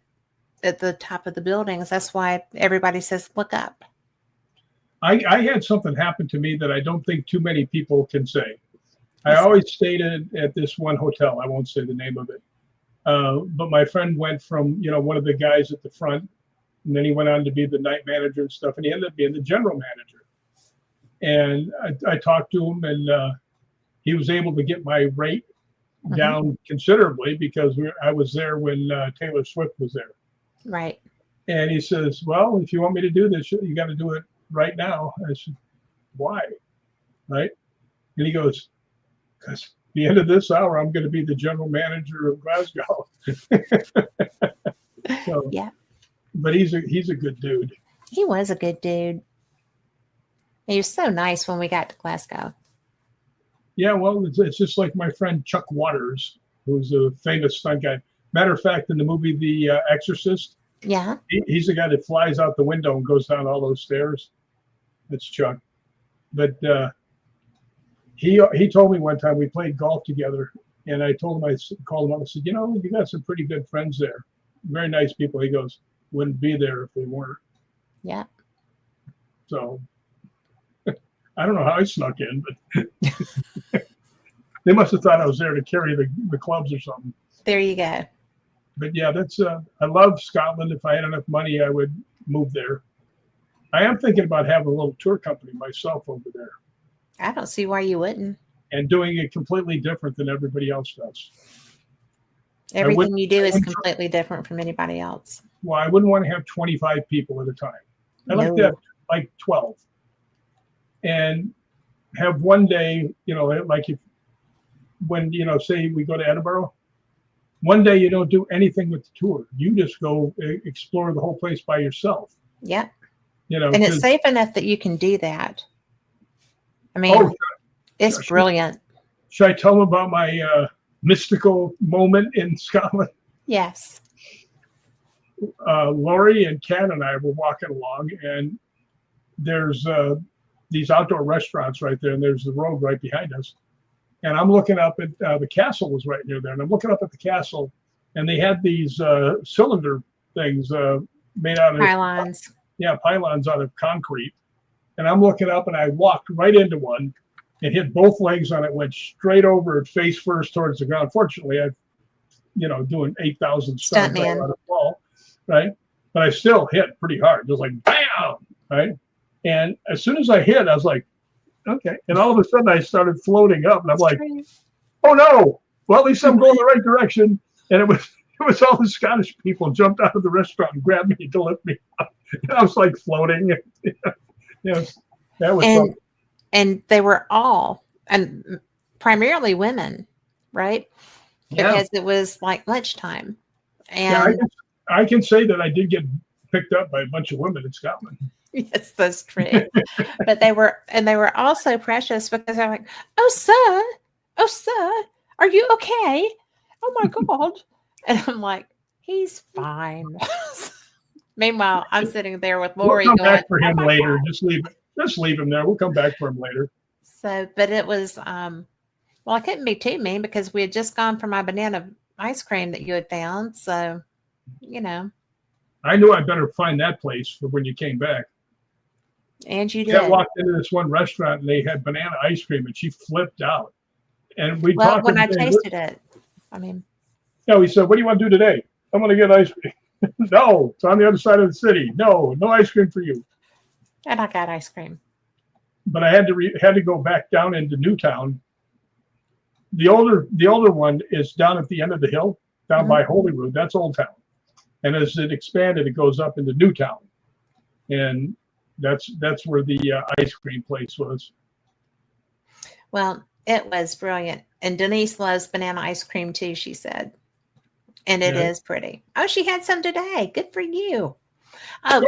the top of the buildings. That's why everybody says, look up. I had something happen to me that I don't think too many people can say. I always stayed at this one hotel. I won't say the name of it. But my friend went from, one of the guys at the front, and then he went on to be the night manager and stuff, and he ended up being the general manager. And I talked to him, and he was able to get my rate down considerably because I was there when Taylor Swift was there. Right. And he says, well, if you want me to do this, you got to do it right now. I said, why? Right. And he goes, because at the end of this hour, I'm going to be the general manager of Glasgow. So, yeah. But he's a good dude. He was a good dude. He was so nice when we got to Glasgow. Yeah, well, it's just like my friend Chuck Waters, who's a famous stunt guy. Matter of fact, in the movie The Exorcist, yeah, he's the guy that flies out the window and goes down all those stairs. That's Chuck. But he told me one time we played golf together, and I told him, I called him up and said, you got some pretty good friends there. Very nice people. He goes, wouldn't be there if they weren't. Yeah. So I don't know how I snuck in, but they must have thought I was there to carry the clubs or something. There you go. But yeah, that's I love Scotland. If I had enough money, I would move there. I am thinking about having a little tour company myself over there. I don't see why you wouldn't. And doing it completely different than everybody else does. Everything you do is completely different from anybody else. Well, I wouldn't want to have 25 people at a time. I like to have like 12. And have one day, like when say we go to Edinburgh, one day you don't do anything with the tour. You just go explore the whole place by yourself. Yeah. And it's safe enough that you can do that. I mean, it's brilliant. Should I tell them about my mystical moment in Scotland? Yes. Lori and Kat and I were walking along, and there's these outdoor restaurants right there, and there's the road right behind us. And I'm looking up at the castle was right near there, and I'm looking up at the castle, and they had these cylinder things, made out of Pylons. pylons out of concrete. And I'm looking up, and I walked right into one and hit both legs on it, went straight over it, face first towards the ground. Fortunately, I, doing 8,000 stunts, I let it fall, right? But I still hit pretty hard, just like bam, right? And as soon as I hit, I was like, okay. And all of a sudden, I started floating up, and I'm like, oh no! Well, at least I'm going the right direction. And it was all the Scottish people jumped out of the restaurant and grabbed me to lift me up. And I was like floating. That was fun. And they were all, and primarily women, right? Because it was like lunchtime. And I can say that I did get picked up by a bunch of women in Scotland. Yes, that's true. But they were also precious because they're like, oh sir, are you okay? Oh my God. And I'm like, he's fine. Meanwhile, I'm sitting there with Lori. We'll come back for him later. God. Just leave him there. We'll come back for him later. So, but it was, well, I couldn't be too mean because we had just gone for my banana ice cream that you had found. So, I knew I better find that place for when you came back. And you did. I walked into this one restaurant and they had banana ice cream and she flipped out. And we talked. When I tasted it, we said, what do you want to do today? I'm going to get ice cream. No, it's on the other side of the city. No ice cream for you. And I got ice cream. But I had to go back down into Newtown. The older one is down at the end of the hill, down by Holyrood. That's Old Town. And as it expanded, it goes up into Newtown. And that's where the ice cream place was. Well, it was brilliant. And Denise loves banana ice cream too, she said. And it is pretty. Oh, she had some today. Good for you. Oh,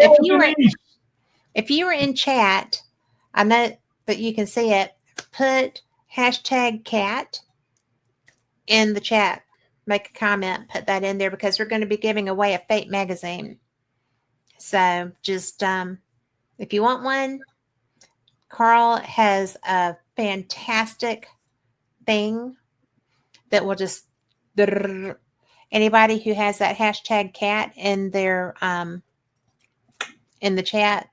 if you were in chat, I know that you can see it. Put #cat in the chat. Make a comment. Put that in there because we're going to be giving away a Fate magazine. So just if you want one, Carl has a fantastic thing that will just anybody who has that #cat in their in the chat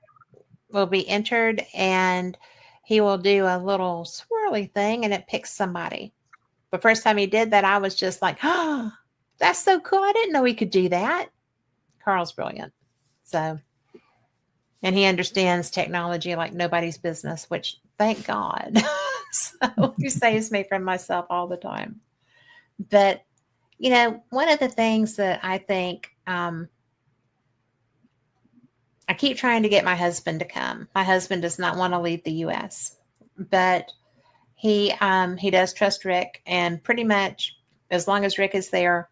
will be entered, and he will do a little swirly thing and it picks somebody. The first time he did that, I was just like, oh, that's so cool. I didn't know he could do that. Carl's brilliant. So, and he understands technology like nobody's business, which thank God. So he saves me from myself all the time. But, one of the things that I think, I keep trying to get my husband to come. My husband does not want to leave the U.S., but he does trust Rick, and pretty much as long as Rick is there,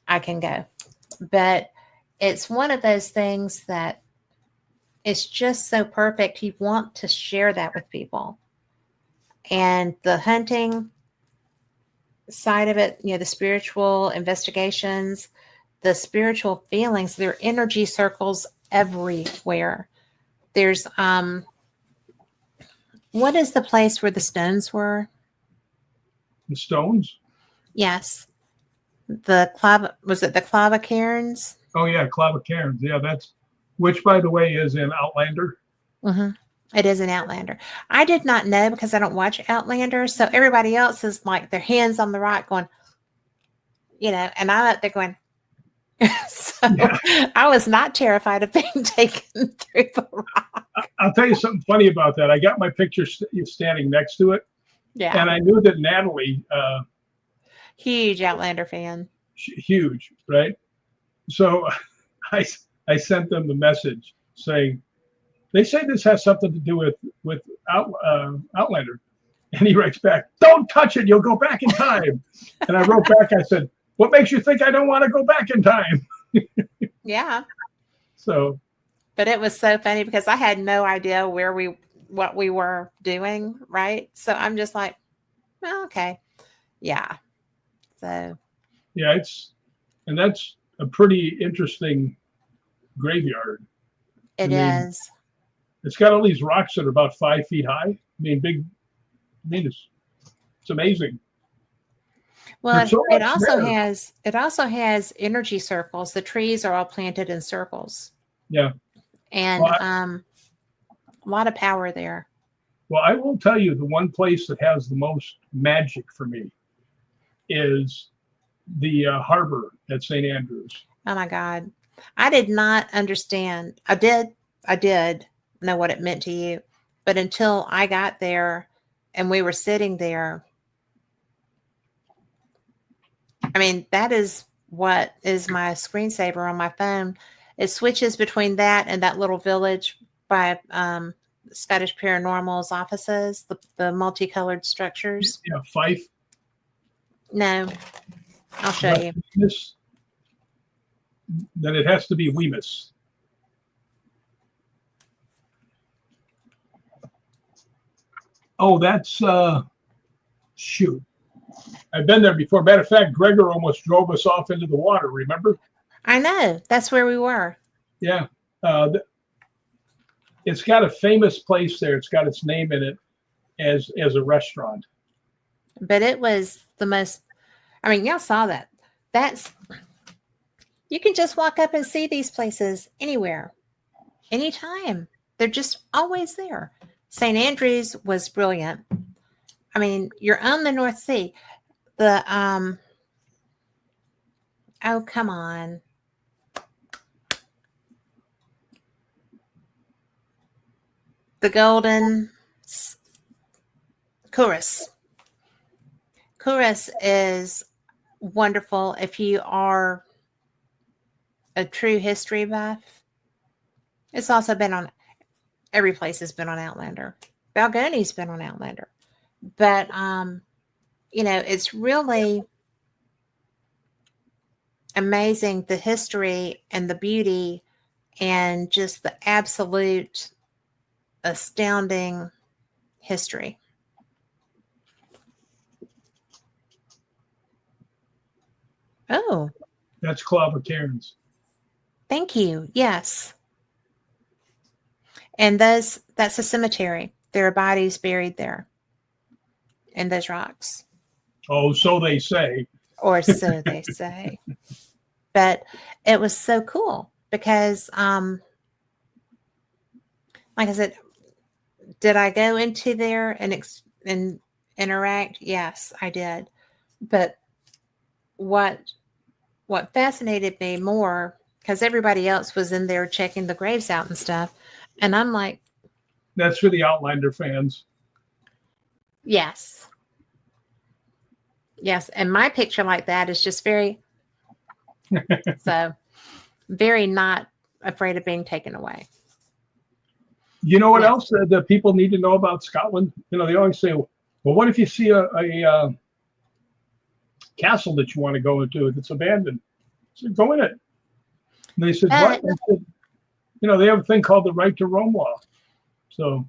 I can go. But it's one of those things that it's just so perfect. You want to share that with people. And the hunting side of it, the spiritual investigations, the spiritual feelings, there are energy circles everywhere. There's what is the place where the stones were? The stones? Yes. Was it the Clava Cairns? Oh yeah, Clava Cairns. Yeah, which by the way is in Outlander. Mm-hmm. It is an Outlander. I did not know because I don't watch Outlander. So everybody else is like their hands on the rock going, and I'm up there going. So I was not terrified of being taken through the rock. I'll tell you something funny about that. I got my picture standing next to it. Yeah. And I knew that Natalie. Huge Outlander fan. Huge, right? So I sent them the message saying, they say this has something to do with Outlander. And he writes back, don't touch it. You'll go back in time. And I wrote back, I said, what makes you think I don't want to go back in time? Yeah. So. But it was so funny because I had no idea what we were doing, right? So I'm just like, well, okay. Yeah. So. Yeah, that's a pretty interesting graveyard. It is. It's got all these rocks that are about 5 feet high. It's amazing. Well, it also has energy circles. The trees are all planted in circles. Yeah. And Well, a lot of power there. well, I will tell you the one place that has the most magic for me is the harbor at St. Andrews. Oh my God. I did not understand. I did know what it meant to you, but until I got there and we were sitting there, I mean, that is what is my screensaver on my phone. It switches between that and that little village by Scottish Paranormal's offices, the multicolored structures. Yeah, Fife. No, I'll show West you. Wemyss. Then it has to be Wemyss. Oh, that's shoot. I've been there before. Matter of fact, Gregor almost drove us off into the water. Remember? I know. That's where we were. Yeah. It's got a famous place there. It's got its name in it as a restaurant. But it was the most, I mean, y'all saw that. That's, you can just walk up and see these places anywhere, anytime. They're just always there. St. Andrews was brilliant. I mean, you're on the North Sea. The, oh, come on. The Golden Chorus. Chorus is wonderful if you are a true history buff. It's also been on, every place has been on Outlander. Balgonie's been on Outlander. But, you know, it's really amazing the history and the beauty and just the absolute astounding history. Oh, That's Clava Cairns. thank you. Yes. And that's a cemetery. There are bodies buried there in those rocks. Oh, so they say. Or so they say. But it was so cool because, like I said, did I go into there and interact? Yes, I did. But what fascinated me more, because everybody else was in there checking the graves out and stuff, and I'm like, that's for the Outlander fans. yes, and my picture like that is just very so very not afraid of being taken away. You know what else that people need to know about Scotland? You know, they always say, well, what if you see a castle that you want to go into that's abandoned? I said, go in it. And they said, what? I said, you know, they have a thing called the right to roam law. So,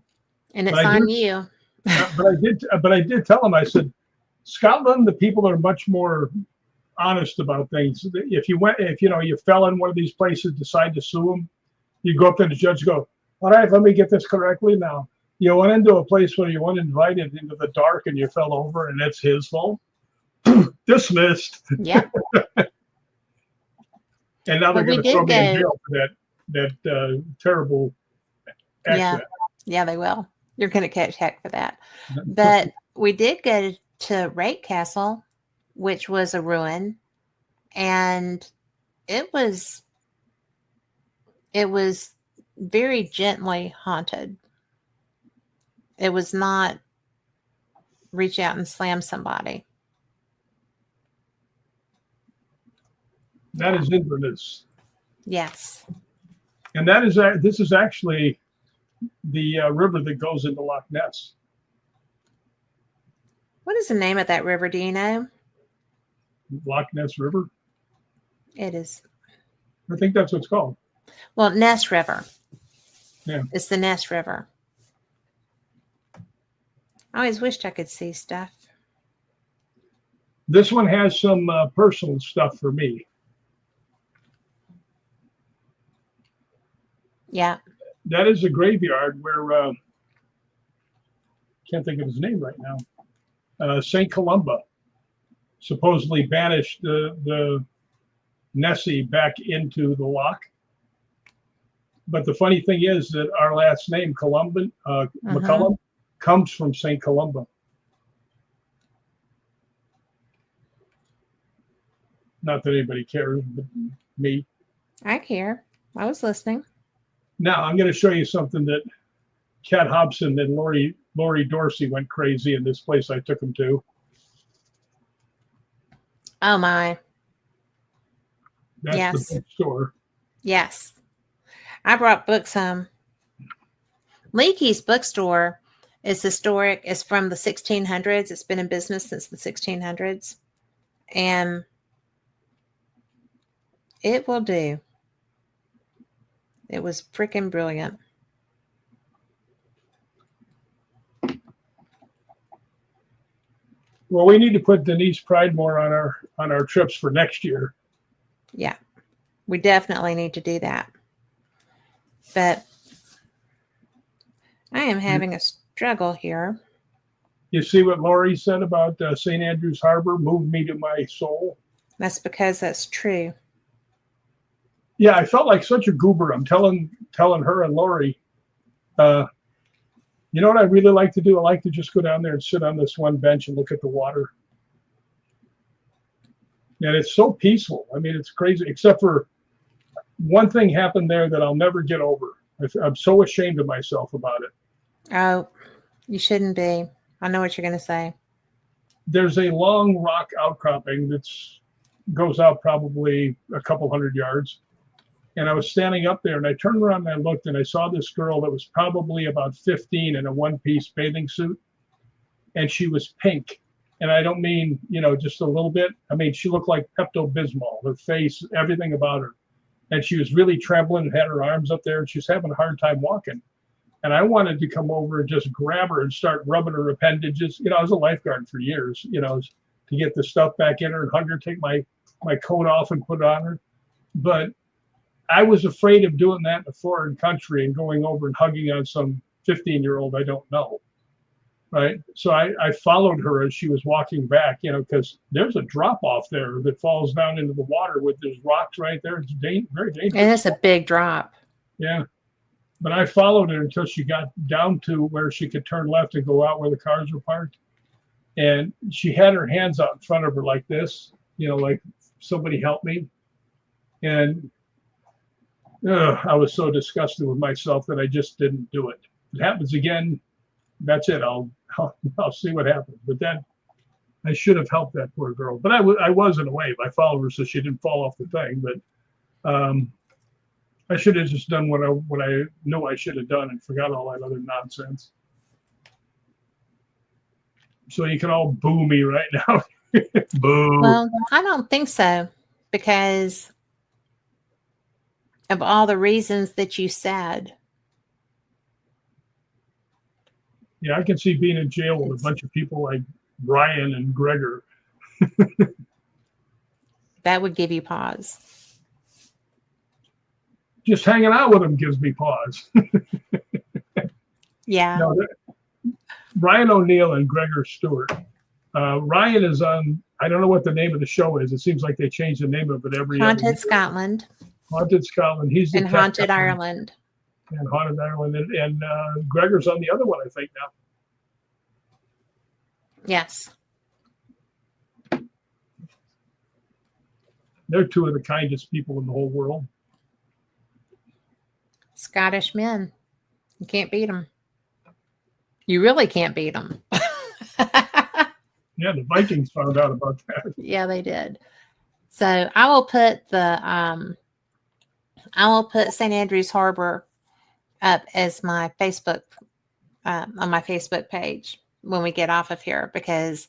and it's on you. But I did tell them, I said, Scotland, the people are much more honest about things. If you fell in one of these places, decide to sue them, you go up to the judge, go, all right, let me get this correctly now. You went into a place where you weren't invited into the dark and you fell over and it's his fault. Dismissed. Yeah. And now they're going to throw me in jail for that terrible accident. Yeah, they will. You're going to catch heck for that. But we did go to Rake Castle, which was a ruin, and it was very gently haunted. It was not reach out and slam somebody. That is Inverness. Yes. And this is actually the river that goes into Loch Ness. What is the name of that river? Do you know? Loch Ness River. It is. I think that's what it's called. Well, Ness River. Yeah. It's the Ness River. I always wished I could see stuff. This one has some personal stuff for me. Yeah. That is a graveyard where can't think of his name right now. St. Columba supposedly banished the Nessie back into the loch. But the funny thing is that our last name, Columban, McCallum, comes from St. Columba. Not that anybody cares, but me. I care. I was listening. Now I'm going to show you something that Kat Hobson and Lori Dorsey went crazy in this place I took them to. Oh my. That's Yes. the bookstore. Yes. I brought books home. Leakey's bookstore is historic. It's from the 1600s. It's been in business since the 1600s. And it will do. It was freaking brilliant. Well, we need to put Denise Pridemore on our trips for next year. Yeah. We definitely need to do that. But I am having a struggle here. You see what Lori said about St. Andrews Harbor moved me to my soul? That's because that's true. Yeah, I felt like such a goober. I'm telling her and Lori, you know what I really like to do? I like to just go down there and sit on this one bench and look at the water. And it's so peaceful. I mean, it's crazy, except for one thing happened there that I'll never get over. I'm so ashamed of myself about it. Oh, you shouldn't be. I know what you're going to say. There's a long rock outcropping that goes out probably a couple hundred yards. And I was standing up there and I turned around and I looked and I saw this girl that was probably about 15 in a one-piece bathing suit. And she was pink. And I don't mean, just a little bit. I mean, she looked like Pepto-Bismol, her face, everything about her. And she was really trembling and had her arms up there and she was having a hard time walking. And I wanted to come over and just grab her and start rubbing her appendages. I was a lifeguard for years, to get the stuff back in her and hug her, take my coat off and put it on her. But I was afraid of doing that in a foreign country and going over and hugging on some 15-year-old I don't know. Right. So I followed her as she was walking back, because there's a drop off there that falls down into the water with these rocks right there. It's very dangerous. And it's a big drop. Yeah. But I followed her until she got down to where she could turn left and go out where the cars were parked. And she had her hands out in front of her like this, like somebody help me. And I was so disgusted with myself that I just didn't do it. If it happens again, that's it. I'll see what happens. But then I should have helped that poor girl. But I was in a way. I followed her so she didn't fall off the thing. But I should have just done what I knew I should have done and forgot all that other nonsense. So you can all boo me right now. Boo. Well, I don't think so, because of all the reasons that you said. Yeah, I can see being in jail with a bunch of people like Ryan and Gregor. That would give you pause. Just hanging out with them gives me pause. Yeah. No, Ryan O'Neill and Gregor Stewart. Ryan is on, I don't know what the name of the show is. It seems like they change the name of it every Haunted year. Scotland. Haunted Scotland. He's the and Haunted Ireland. And Haunted Ireland. And Gregor's on the other one, I think, now. Yes. They're two of the kindest people in the whole world. Scottish men. You can't beat them. You really can't beat them. Yeah, the Vikings found out about that. Yeah, they did. So I will put St. Andrews Harbor up as my Facebook on my Facebook page when we get off of here, because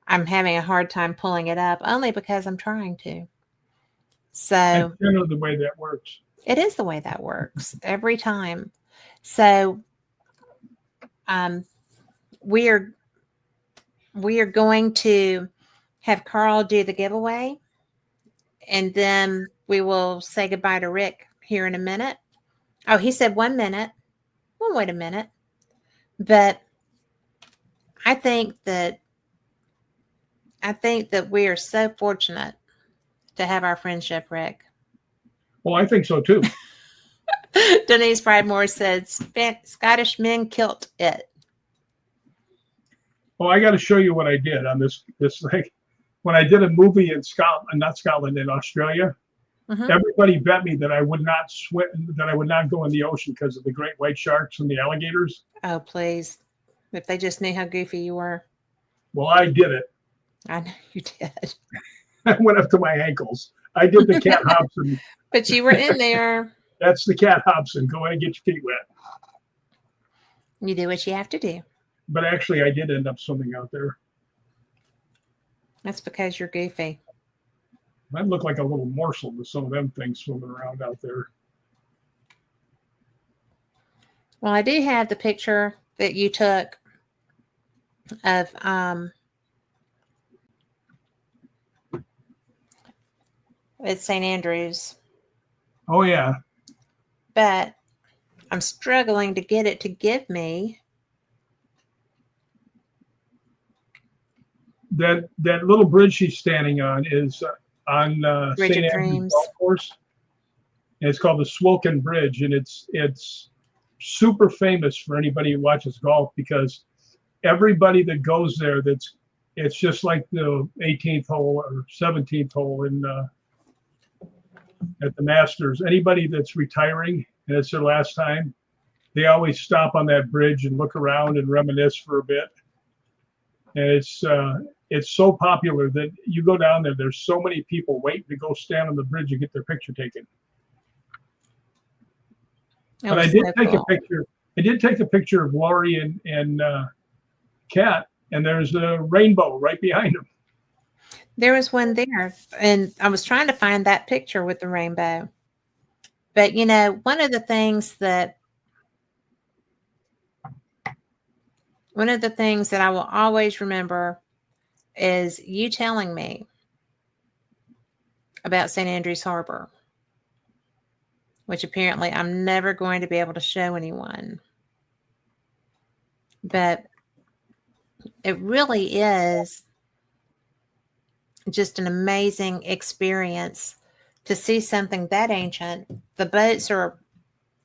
I'm having a hard time pulling it up, only because I'm trying to. So That's generally the way that works. It is the way that works every time. So we are going to have Carl do the giveaway, and then we will say goodbye to Rick here in a minute. Oh, he said 1 minute. Well, wait a minute. But I think that we are so fortunate to have our friendship, Rick. Well, I think so too. Denise Pridemore said Scottish men kilt it. Well, I got to show you what I did on this thing. When I did a movie in Scotland, not Scotland, in Australia, everybody bet me that I would not swim, that I would not go in the ocean because of the great white sharks and the alligators. Oh, please. If they just knew how goofy you were. Well, I did it. I know you did. I went up to my ankles. I did the cat Hobson. But you were in there. That's the cat Hobson. Go in and get your feet wet. You do what you have to do. But actually, I did end up swimming out there. That's because you're goofy. I look like a little morsel with some of them things swimming around out there. Well, I do have the picture that you took of at St. Andrews. Oh, yeah. But I'm struggling to get it to give me. That little bridge she's standing on is on St. Andrews Golf Course. And it's called the Swilken Bridge, and it's super famous for anybody who watches golf because everybody that goes there, it's just like the 18th hole or 17th hole in at the Masters. Anybody that's retiring and it's their last time, they always stop on that bridge and look around and reminisce for a bit. And it's so popular that you go down there, there's so many people waiting to go stand on the bridge and get their picture taken. But I did take a picture. I did take a picture of Lori and Kat, and there's a rainbow right behind them. There was one there, and I was trying to find that picture with the rainbow. But, you know, one of the things that I will always remember is you telling me about St. Andrews Harbor, which apparently I'm never going to be able to show anyone. But it really is just an amazing experience to see something that ancient. The boats are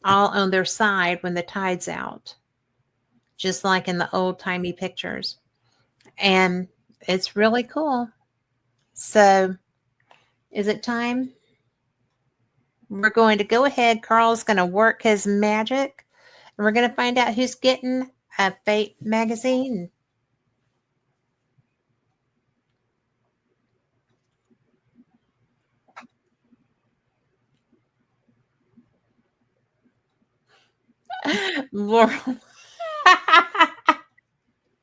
all on their side when the tide's out, just like in the old-timey pictures. And it's really cool. So, is it time? We're going to go ahead. Carl's going to work his magic, and we're going to find out who's getting a Fate magazine. Laurel.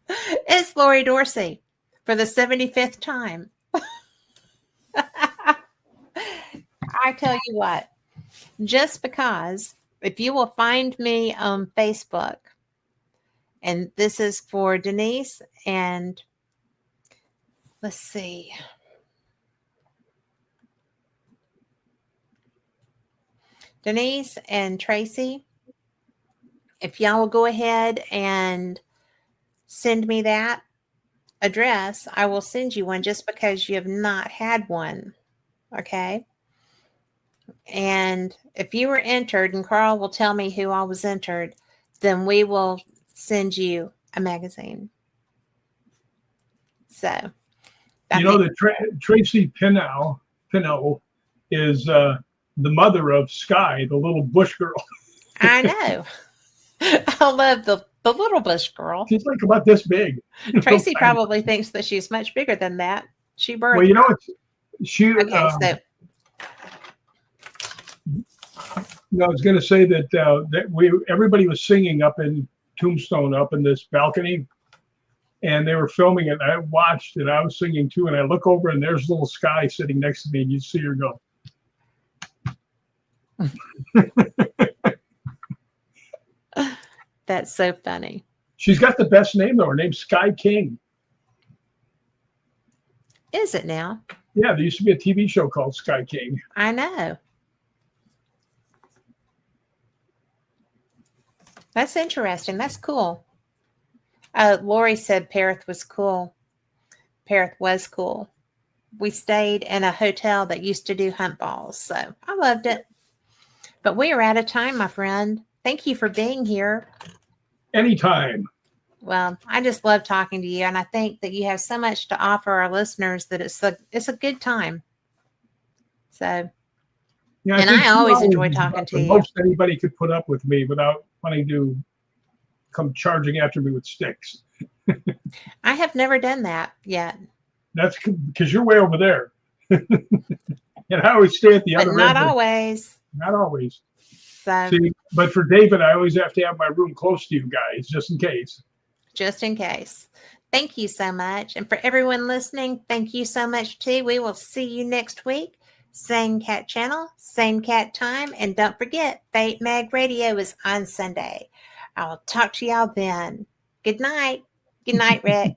It's Lori Dorsey for the 75th time. I tell you what, just because if you will find me on Facebook, and this is for Denise and let's see. Denise and Tracy, if y'all will go ahead and send me that address, I will send you one just because you have not had one. Okay. And if you were entered, and Carl will tell me who I was entered, then we will send you a magazine. So, you know that Tracy Pinot is the mother of Sky, the little bush girl. I know. I love the little bush girl. She's like about this big. Tracy probably thinks that she's much bigger than that. She birthed. Well, you know, she. Okay, so. No, I was going to say that everybody was singing up in Tombstone, up in this balcony, and they were filming it. And I watched it. I was singing too, and I look over, and there's little Sky sitting next to me, and you see her go. That's so funny. She's got the best name though. Her name's Sky King. Is it now? Yeah, there used to be a TV show called Sky King. I know. That's interesting. That's cool. Lori said Perth was cool. Perth was cool. We stayed in a hotel that used to do hunt balls, so I loved it. But we are out of time, my friend. Thank you for being here. Anytime. Well, I just love talking to you, and I think that you have so much to offer our listeners that it's a good time. So, Yeah, and think I 2 always hours enjoy is talking about to the you. most anybody could put up with me without wanting to come charging after me with sticks. I have never done that yet. That's because you're way over there. And I always stay at the But other not end. always. Not always. So, See, but for David, I always have to have my room close to you guys, just in case. just in case. Thank you so much. And for everyone listening, thank you so much too. We will see you next week. Same cat channel, same cat time. And don't forget, Fate Mag Radio is on Sunday. I'll talk to y'all then. Good night. Good night, Rick.